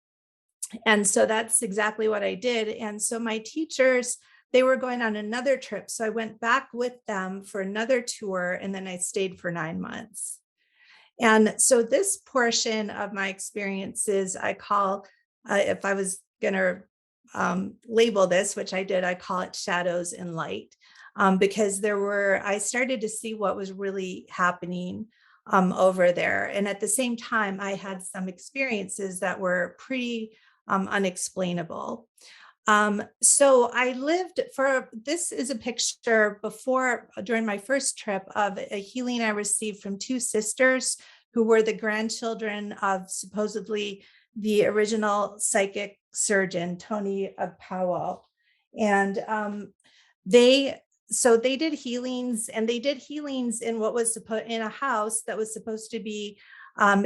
And so that's exactly what I did. And so my teachers, they were going on another trip. So I went back with them for another tour, and then I stayed for 9 months. And so this portion of my experiences, I call, if I was going to label this, which I did, I call it shadows and light. because I started to see what was really happening over there. And at the same time, I had some experiences that were pretty unexplainable. So I lived this is a picture during my first trip of a healing I received from two sisters who were the grandchildren of supposedly the original psychic surgeon, Tony of Powell. And they did healings, and they did healings in what was in a house that was supposed to be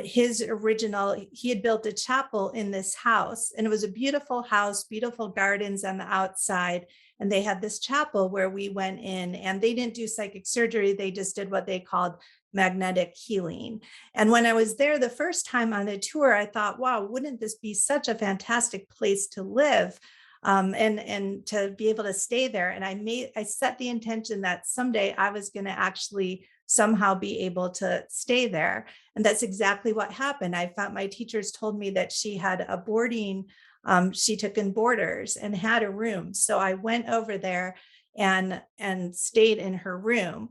he had built a chapel in this house, and it was a beautiful house, beautiful gardens on the outside. And they had this chapel where we went in, and they didn't do psychic surgery. They just did what they called magnetic healing. And when I was there the first time on the tour, I thought, wow, wouldn't this be such a fantastic place to live? And to be able to stay there. And I set the intention that someday I was going to actually somehow be able to stay there. And that's exactly what happened. I found my teachers told me that she had a boarding, she took in boarders and had a room. So I went over there and stayed in her room.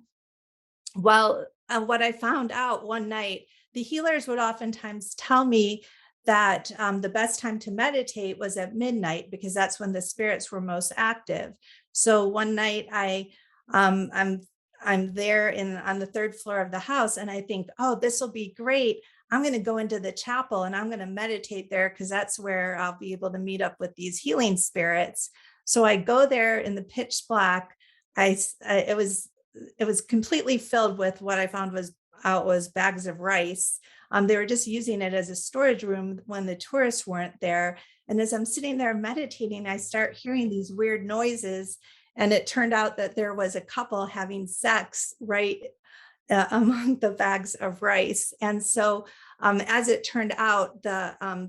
Well, what I found out one night, the healers would oftentimes tell me that the best time to meditate was at midnight, because that's when the spirits were most active. So one night I'm there on the third floor of the house, and I think, oh, this will be great. I'm going to go into the chapel and I'm going to meditate there, because that's where I'll be able to meet up with these healing spirits. So I go there in the pitch black. It was completely filled with what I found was bags of rice. They were just using it as a storage room when the tourists weren't there. And as I'm sitting there meditating, I start hearing these weird noises. And it turned out that there was a couple having sex right among the bags of rice. And so as it turned out,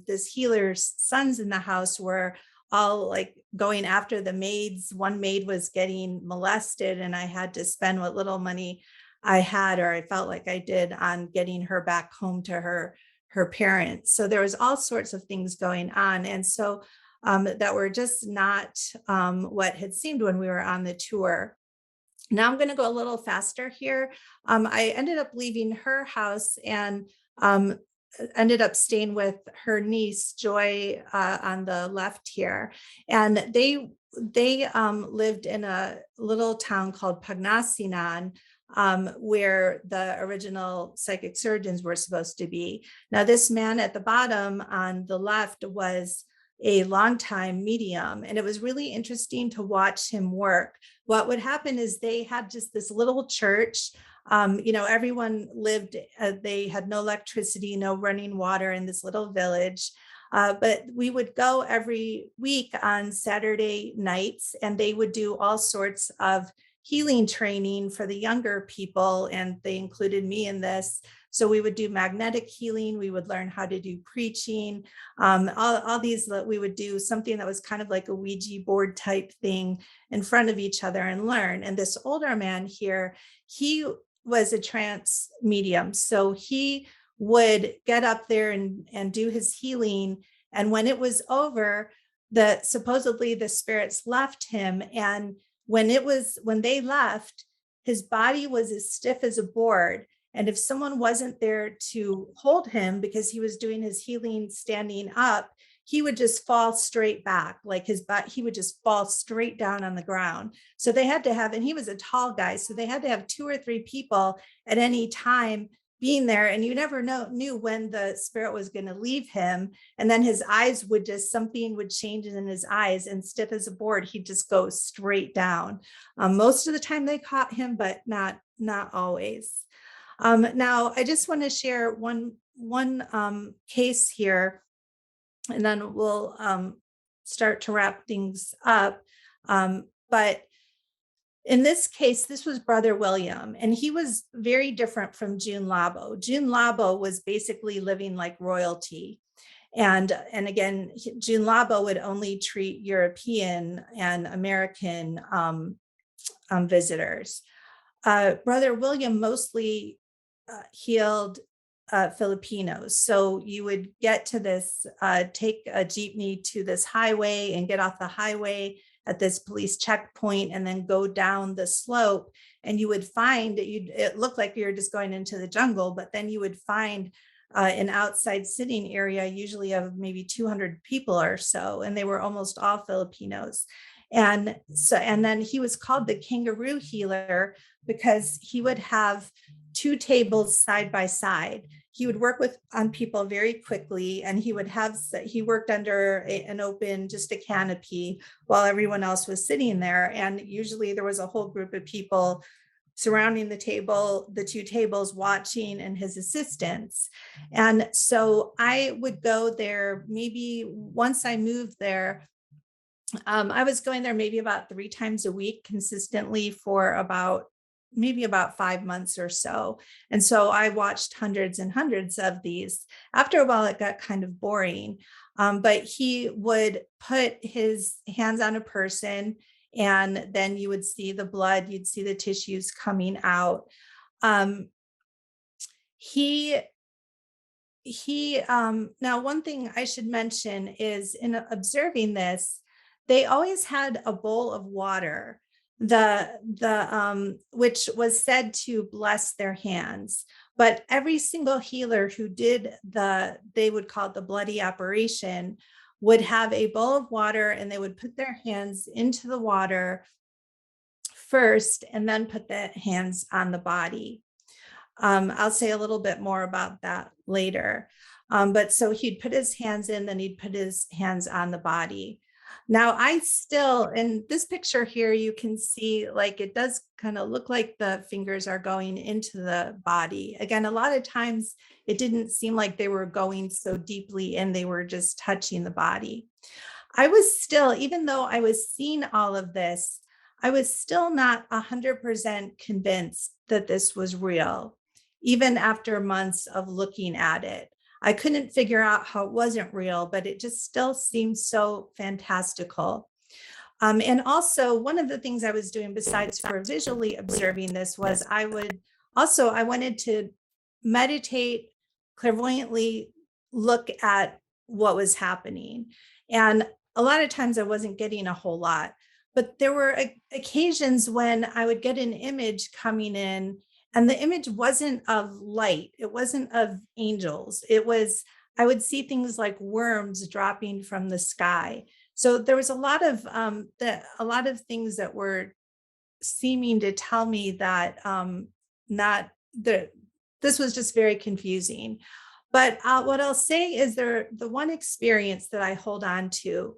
this healer's sons in the house were all like going after the maids. One maid was getting molested, and I had to spend what little money I had, or I felt like I did, on getting her back home to her parents. So there was all sorts of things going on. And so that were just not what had seemed when we were on the tour. Now I'm going to go a little faster here. I ended up leaving her house and ended up staying with her niece, Joy, on the left here. And they lived in a little town called Pangasinan, where the original psychic surgeons were supposed to be. Now, this man at the bottom on the left was a longtime medium, and it was really interesting to watch him work. What would happen is they had just this little church. Everyone lived, they had no electricity, no running water in this little village. But we would go every week on Saturday nights, and they would do all sorts of healing training for the younger people, and they included me in this. So we would do magnetic healing. We would learn how to do preaching. All these, we would do something that was kind of like a Ouija board type thing in front of each other and learn. And this older man here, he was a trance medium. So he would get up there and do his healing. And when it was over, supposedly the spirits left him. And when they left, his body was as stiff as a board. And if someone wasn't there to hold him because he was doing his healing standing up, he would just fall straight back, like he would just fall straight down on the ground. So they had to have, and he was a tall guy, so they had to have 2 or 3 people at any time being there, and you never knew when the spirit was going to leave him. And then his eyes something would change in his eyes, and stiff as a board, he'd just go straight down. Most of the time they caught him, but not always. Now, I just want to share one case here, and then we'll start to wrap things up. But in this case, this was Brother William, and he was very different from June Labo. June Labo was basically living like royalty. And again, June Labo would only treat European and American visitors. Brother William mostly healed Filipinos. So you would get to this, take a jeepney to this highway and get off the highway at this police checkpoint and then go down the slope. And you would find it looked like you were just going into the jungle, but then you would find an outside sitting area, usually of maybe 200 people or so. And they were almost all Filipinos. And then he was called the kangaroo healer because he would have 2 tables side by side. He would work on people very quickly, and he worked under an open, just a canopy, while everyone else was sitting there. And usually there was a whole group of people surrounding the 2 tables, watching, and his assistants. And so I would go there, maybe once I moved there, I was going there maybe about 3 times a week consistently for maybe about 5 months or so. And so I watched hundreds and hundreds of these. After a while, it got kind of boring, but he would put his hands on a person, and then you would see the blood, you'd see the tissues coming out. Now, one thing I should mention is, in observing this, they always had a bowl of water, which was said to bless their hands. But every single healer who did they would call it the bloody operation, would have a bowl of water, and they would put their hands into the water first and then put the hands on the body. I'll say a little bit more about that later. But so he'd put his hands in, then he'd put his hands on the body. Now, in this picture here, you can see like it does kind of look like the fingers are going into the body. Again, a lot of times it didn't seem like they were going so deeply in, they were just touching the body. I was still, even though I was seeing all of this, I was still not 100% convinced that this was real, even after months of looking at it. I couldn't figure out how it wasn't real, but it just still seemed so fantastical. And also, one of the things I was doing besides for visually observing this was I wanted to meditate, clairvoyantly look at what was happening. And a lot of times I wasn't getting a whole lot, but there were occasions when I would get an image coming in, and the image wasn't of light. It wasn't of angels. I would see things like worms dropping from the sky. So there was a lot of things that were seeming to tell me that this was just very confusing. But what I'll say is the one experience that I hold on to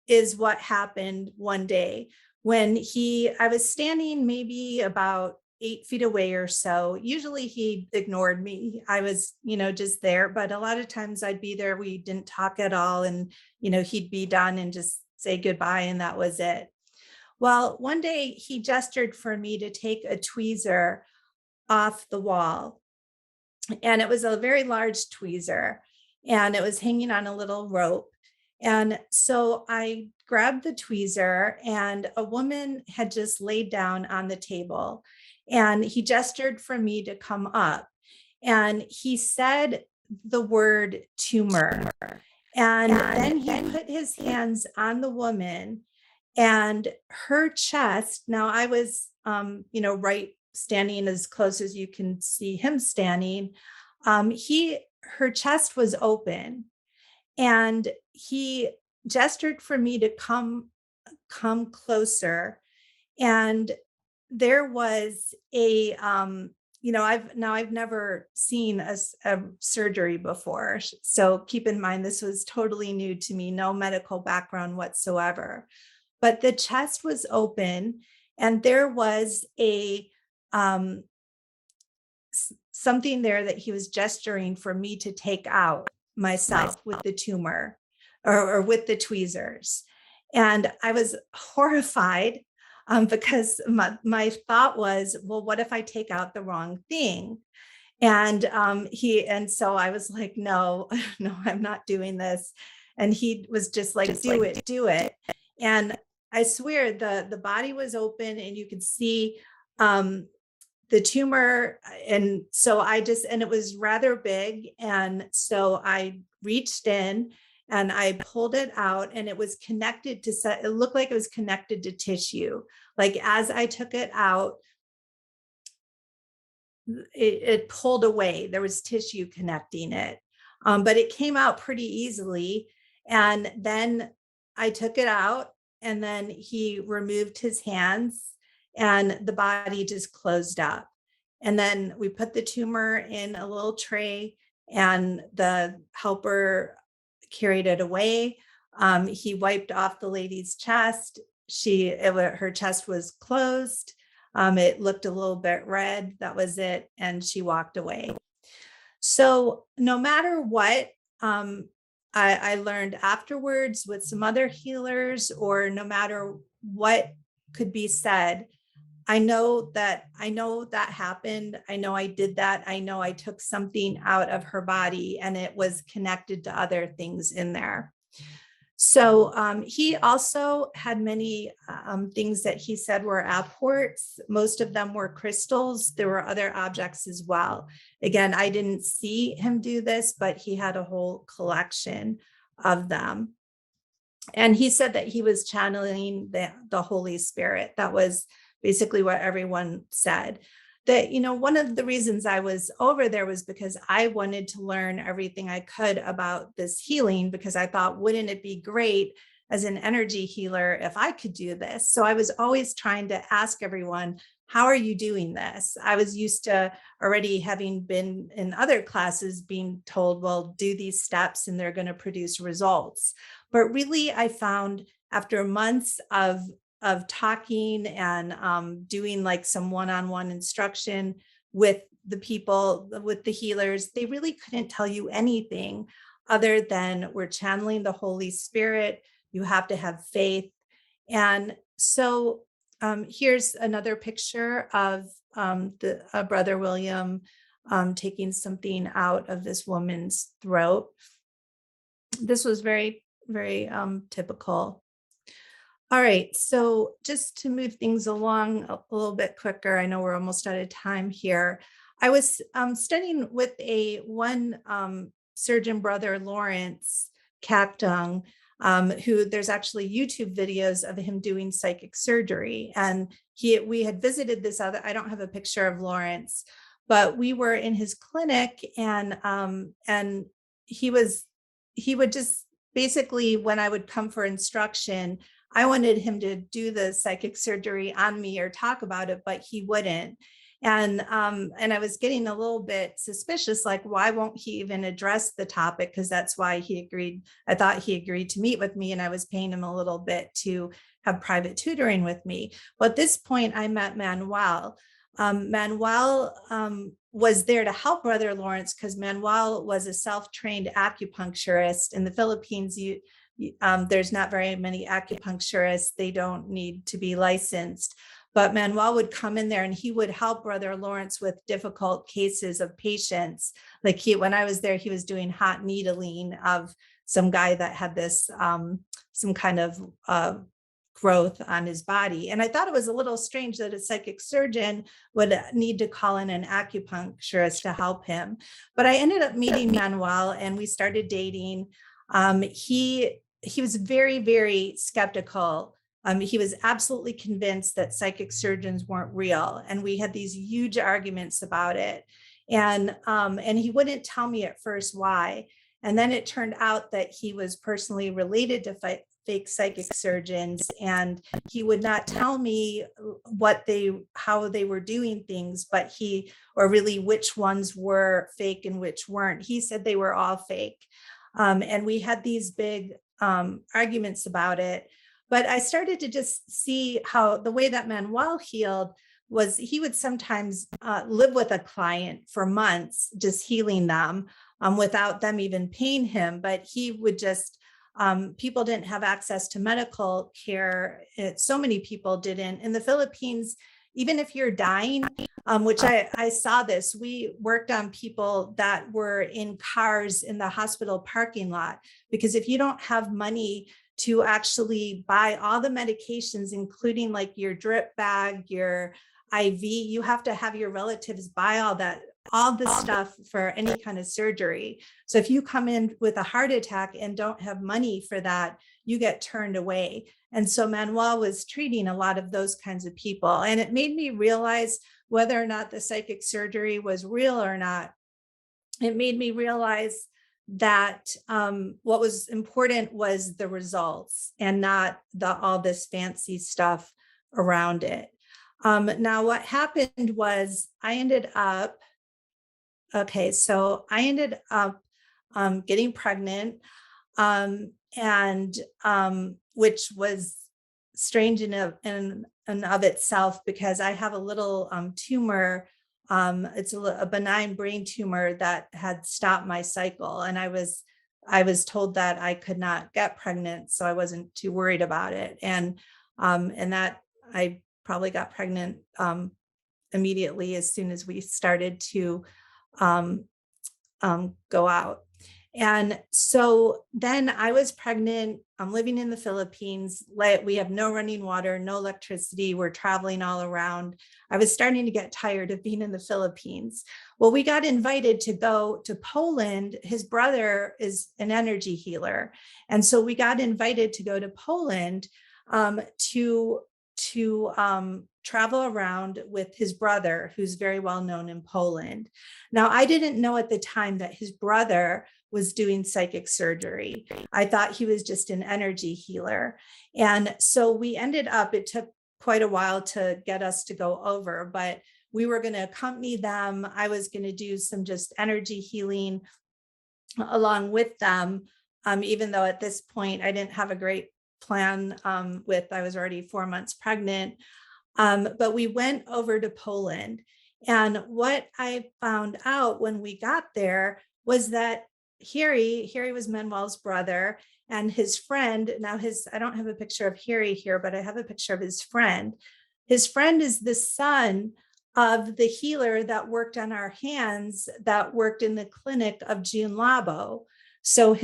is what happened one day when I was standing maybe about 8 feet away or so. Usually he ignored me. I was, just there, but a lot of times I'd be there. We didn't talk at all. And, he'd be done and just say goodbye. And that was it. Well, one day he gestured for me to take a tweezer off the wall. And it was a very large tweezer, and it was hanging on a little rope. And so I grabbed the tweezer, and a woman had just laid down on the table. And he gestured for me to come up, and he said the word tumor. And then he put his hands on the woman, and her chest. Now I was, right standing as close as you can see him standing. Her chest was open, and he gestured for me to come closer. And there was I've never seen a surgery before. So keep in mind, this was totally new to me, no medical background whatsoever. But the chest was open, and there was something there that he was gesturing for me to take out myself with the tumor or with the tweezers. And I was horrified because my thought was, well, what if I take out the wrong thing? And so I was like, no, I'm not doing this. And he was just like, do it. And I swear the body was open, and you could see the tumor, and so and it was rather big. And so I reached in and I pulled it out, and it was connected to, it looked like it was connected to tissue. Like as I took it out, it pulled away. There was tissue connecting it, but it came out pretty easily. And then I took it out, and then he removed his hands, and the body just closed up. And then we put the tumor in a little tray, and the helper carried it away. He wiped off the lady's chest. Her chest was closed. It looked a little bit red. That was it. And she walked away. So no matter what, I learned afterwards with some other healers, or no matter what could be said, I know that happened. I know I did that. I know I took something out of her body, and it was connected to other things in there. So he also had many things that he said were apports. Most of them were crystals. There were other objects as well. Again, I didn't see him do this, but he had a whole collection of them. And he said that he was channeling the Holy Spirit. That was basically what everyone said. That, one of the reasons I was over there was because I wanted to learn everything I could about this healing, because I thought, wouldn't it be great as an energy healer if I could do this? So I was always trying to ask everyone, how are you doing this? I was used to already having been in other classes being told, well, do these steps and they're going to produce results. But really, I found after months of talking and doing like some one-on-one instruction with the people, with the healers, they really couldn't tell you anything other than we're channeling the Holy Spirit. You have to have faith. And so here's another picture of Brother William taking something out of this woman's throat. This was very, very typical. All right, so just to move things along a little bit quicker, I know we're almost out of time here. I was studying with one surgeon brother, Lawrence Cactung, who there's actually YouTube videos of him doing psychic surgery. And we had visited this other, I don't have a picture of Lawrence, but we were in his clinic, and he would just basically, when I would come for instruction, I wanted him to do the psychic surgery on me or talk about it, but he wouldn't. And I was getting a little bit suspicious, like, why won't he even address the topic? Because that's why he agreed. I thought he agreed to meet with me, and I was paying him a little bit to have private tutoring with me. But at this point, I met Manuel. Manuel was there to help Brother Lawrence, because Manuel was a self-trained acupuncturist. In the Philippines, there's not very many acupuncturists. They don't need to be licensed. But Manuel would come in there and he would help Brother Lawrence with difficult cases of patients. Like when I was there, he was doing hot needling of some guy that had this, some kind of growth on his body. And I thought it was a little strange that a psychic surgeon would need to call in an acupuncturist to help him. But I ended up meeting Manuel and we started dating. He was very, very skeptical. He was absolutely convinced that psychic surgeons weren't real. And we had these huge arguments about it. And he wouldn't tell me at first why. And then it turned out that he was personally related to fake psychic surgeons, and he would not tell me how they were doing things, or really which ones were fake and which weren't. He said they were all fake. And we had these big arguments about it. But I started to just see how the way that Manuel healed was he would sometimes live with a client for months, just healing them without them even paying him. But he would just, people didn't have access to medical care. So many people didn't. In the Philippines, even if you're dying, which I saw this, we worked on people that were in cars in the hospital parking lot, because if you don't have money to actually buy all the medications, including like your drip bag, your IV. You have to have your relatives buy all this stuff for any kind of surgery. So if you come in with a heart attack and don't have money for that, you get turned away. And so Manuel was treating a lot of those kinds of people. And it made me realize whether or not the psychic surgery was real or not. It made me realize that what was important was the results and not all this fancy stuff around it. Now, what happened was I ended up getting pregnant, and which was strange in and of itself, because I have a little tumor. It's a benign brain tumor that had stopped my cycle, and I was told that I could not get pregnant, so I wasn't too worried about it. And that I probably got pregnant immediately as soon as we started to go out. And so then I was pregnant. I'm living in the Philippines. We have no running water, no electricity. We're traveling all around. I was starting to get tired of being in the Philippines. Well, we got invited to go to Poland. His brother is an energy healer. And so we got invited to go to Poland to travel around with his brother, who's very well known in Poland. Now, I didn't know at the time that his brother was doing psychic surgery. I thought he was just an energy healer. And so we ended up, it took quite a while to get us to go over, but we were going to accompany them. I was going to do some just energy healing along with them, even though at this point I didn't have a great plan I was already 4 months pregnant. But we went over to Poland. And what I found out when we got there was that Harry was Manuel's brother, and his friend, I don't have a picture of Harry here, but I have a picture of his friend. His friend is the son of the healer that worked on our hands, that worked in the clinic of June Labo. So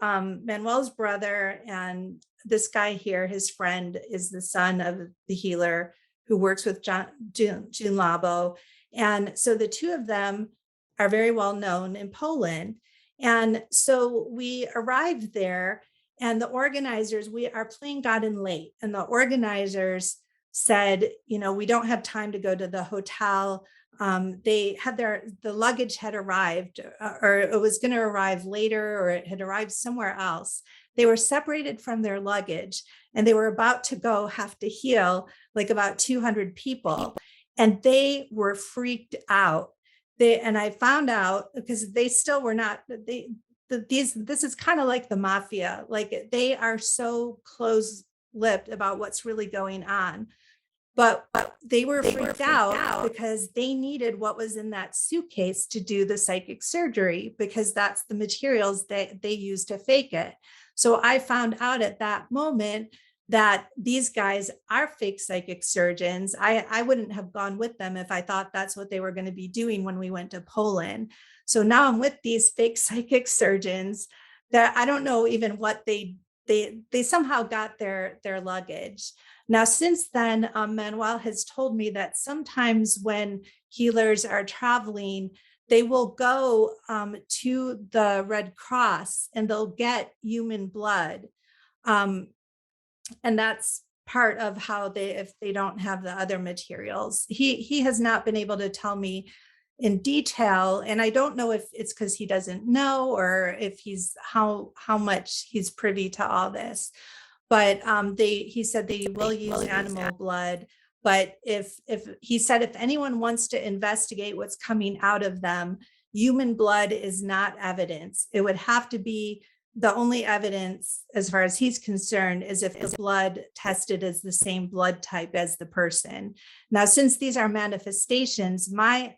Manuel's brother and this guy here, his friend, is the son of the healer who works with June Labo. And so the two of them are very well known in Poland. And so we arrived there, and the organizers, our plane got in late, and the organizers said, we don't have time to go to the hotel. They had the luggage had arrived, or it was going to arrive later, or it had arrived somewhere else. They were separated from their luggage, and they were about to have to heal like about 200 people, and they were freaked out. And I found out, because they still were not, this is kind of like the mafia, like they are so close-lipped about what's really going on. But they were freaked out because they needed what was in that suitcase to do the psychic surgery, because that's the materials that they use to fake it. So I found out at that moment that these guys are fake psychic surgeons. I wouldn't have gone with them if I thought that's what they were going to be doing when we went to Poland. So now I'm with these fake psychic surgeons that I don't know even what they somehow got their luggage. Now, since then, Manuel has told me that sometimes when healers are traveling, they will go to the Red Cross and they'll get human blood. And that's part of how if they don't have the other materials. He has not been able to tell me in detail, and I don't know if it's because he doesn't know, or if he's how much he's privy to all this. But he said they will use animal blood. But if he said if anyone wants to investigate what's coming out of them, human blood is not evidence. It would have to be, the only evidence, as far as he's concerned, is if the blood tested as the same blood type as the person. Now, since these are manifestations, my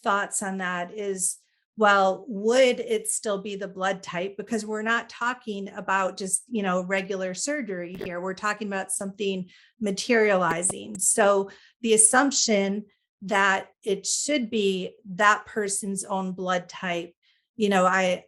thoughts on that is, well, would it still be the blood type? Because we're not talking about just, regular surgery here. We're talking about something materializing. So the assumption that it should be that person's own blood type, I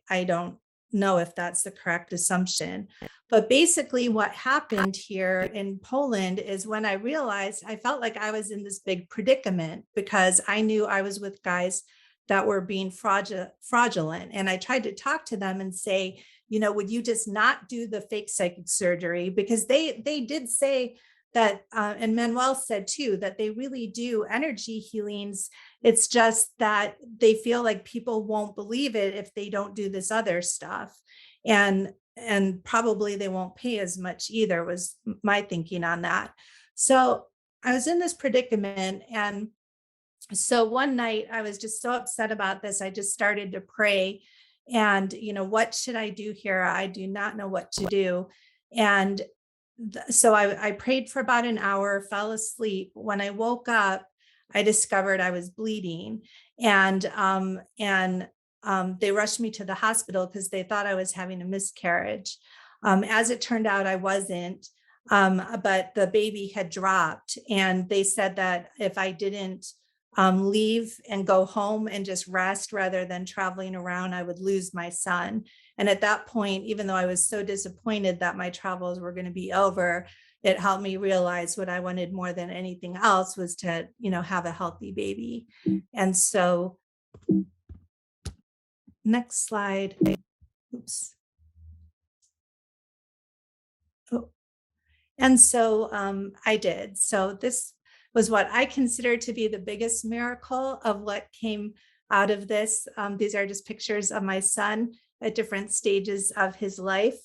know if that's the correct assumption. But basically what happened here in Poland is when I realized, I felt like I was in this big predicament because I knew I was with guys that were being fraudulent. And I tried to talk to them and say, would you just not do the fake psychic surgery? Because they did say that, and Manuel said too, that they really do energy healings. It's just that they feel like people won't believe it if they don't do this other stuff. And probably they won't pay as much either, was my thinking on that. So I was in this predicament. And so one night I was just so upset about this. I just started to pray and, what should I do here? I do not know what to do. And so I prayed for about an hour, fell asleep. When I woke up, I discovered I was bleeding, and they rushed me to the hospital because they thought I was having a miscarriage. As it turned out, I wasn't, but the baby had dropped, and they said that if I didn't leave and go home and just rest rather than traveling around, I would lose my son. And at that point, even though I was so disappointed that my travels were going to be over, it helped me realize what I wanted more than anything else was to, have a healthy baby. And so, next slide. Oops. Oh. And so I did. So this was what I consider to be the biggest miracle of what came out of this. These are just pictures of my son at different stages of his life.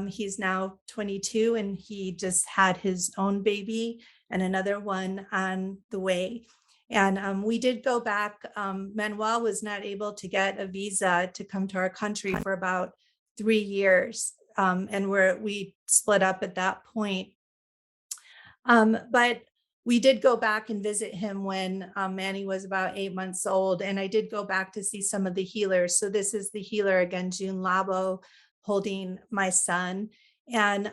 He's now 22 and he just had his own baby and another one on the way. And we did go back. Manuel was not able to get a visa to come to our country for about 3 years. And we split up at that point. But we did go back and visit him when Manny was about 8 months old. And I did go back to see some of the healers. So this is the healer again, June Labo, holding my son. And,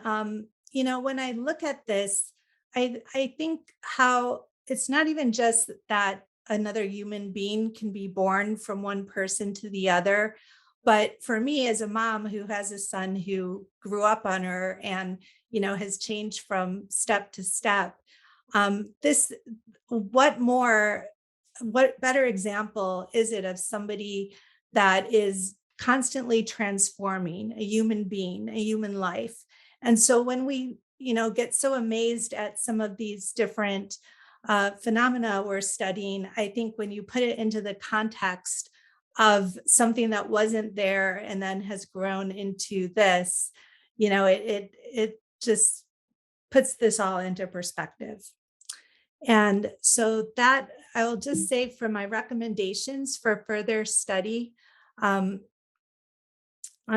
when I look at this, I think how it's not even just that another human being can be born from one person to the other. But for me, as a mom who has a son who grew up on her and, has changed from step to step, what better example is it of somebody that is constantly transforming a human being, a human life? And so when we, get so amazed at some of these different phenomena we're studying, I think when you put it into the context of something that wasn't there and then has grown into this, it just puts this all into perspective. And so that I will just say for my recommendations for further study, I'm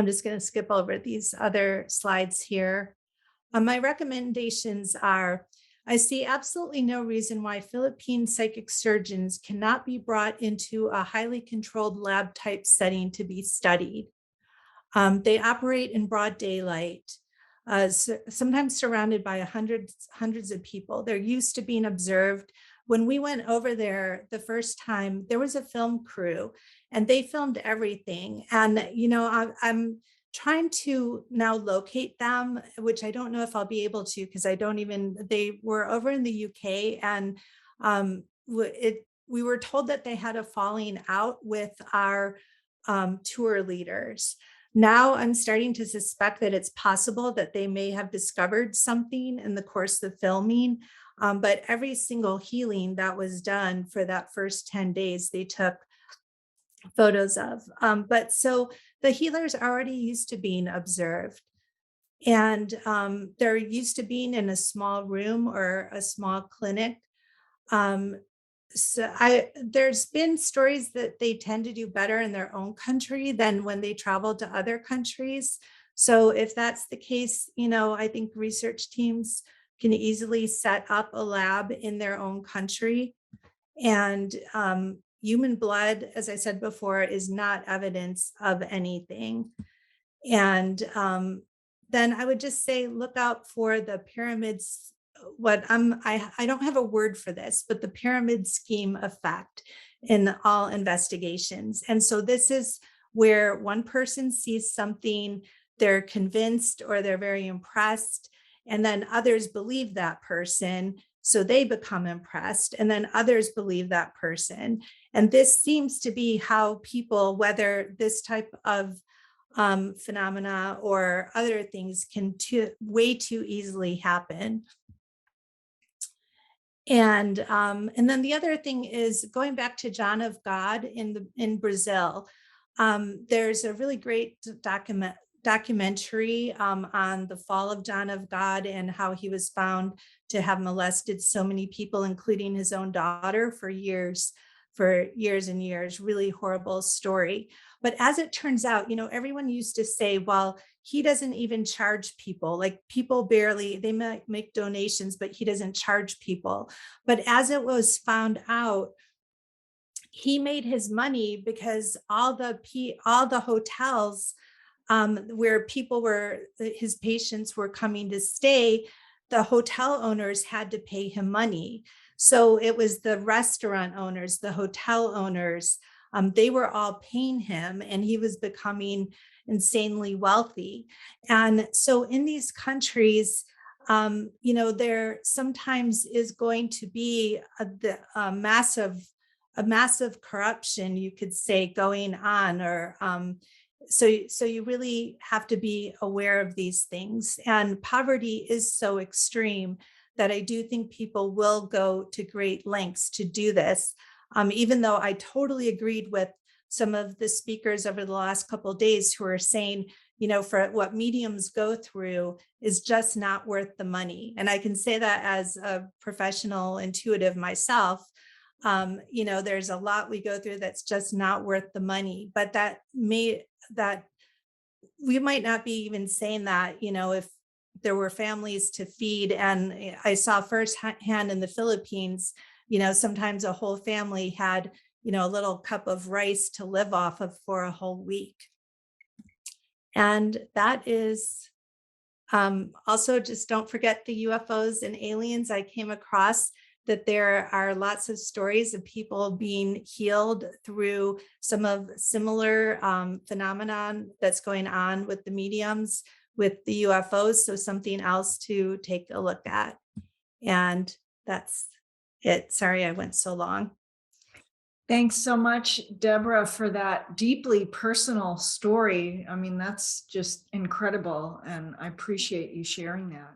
just going to skip over these other slides here. My recommendations are, I see absolutely no reason why Philippine psychic surgeons cannot be brought into a highly controlled lab type setting to be studied. They operate in broad daylight, sometimes surrounded by hundreds of people. They're used to being observed. When we went over there the first time, there was a film crew and they filmed everything. And, I'm trying to now locate them, which I don't know if I'll be able to, because they were over in the UK, and we were told that they had a falling out with our tour leaders. Now I'm starting to suspect that it's possible that they may have discovered something in the course of filming, but every single healing that was done for that first 10 days, they took photos of. But so the healers are already used to being observed, and they're used to being in a small room or a small clinic. There's been stories that they tend to do better in their own country than when they travel to other countries. So if that's the case, I think research teams can easily set up a lab in their own country. And human blood, as I said before, is not evidence of anything. And then I would just say, look out for the pyramids. I don't have a word for this, but the pyramid scheme effect in all investigations. And so this is where one person sees something, they're convinced or they're very impressed, and then others believe that person, so they become impressed, and then others believe that person. And this seems to be how people, whether this type of phenomena or other things, can way too easily happen. And then the other thing is going back to John of God in Brazil. There's a really great documentary on the fall of John of God and how he was found to have molested so many people, including his own daughter, for years and years. Really horrible story. But as it turns out, everyone used to say, well, he doesn't even charge people. Like, people barely, they might make donations, but he doesn't charge people. But as it was found out, he made his money because all the hotels where his patients were coming to stay, the hotel owners had to pay him money. So it was the restaurant owners, the hotel owners, they were all paying him, and he was becoming insanely wealthy. And so in these countries, there sometimes is going to be a massive corruption, you could say, going on, or so you really have to be aware of these things. And poverty is so extreme that I do think people will go to great lengths to do this. Even though I totally agreed with some of the speakers over the last couple of days who are saying, for what mediums go through is just not worth the money. And I can say that as a professional intuitive myself. There's a lot we go through that's just not worth the money, but that we might not be even saying that, if there were families to feed. And I saw firsthand in the Philippines, sometimes a whole family had, a little cup of rice to live off of for a whole week. And that is also, just don't forget the UFOs and aliens. I came across that there are lots of stories of people being healed through some of similar phenomenon that's going on with the mediums, with the UFOs. So something else to take a look at. And that's it. Sorry, I went so long. Thanks so much, Debra, for that deeply personal story. I mean, that's just incredible. And I appreciate you sharing that.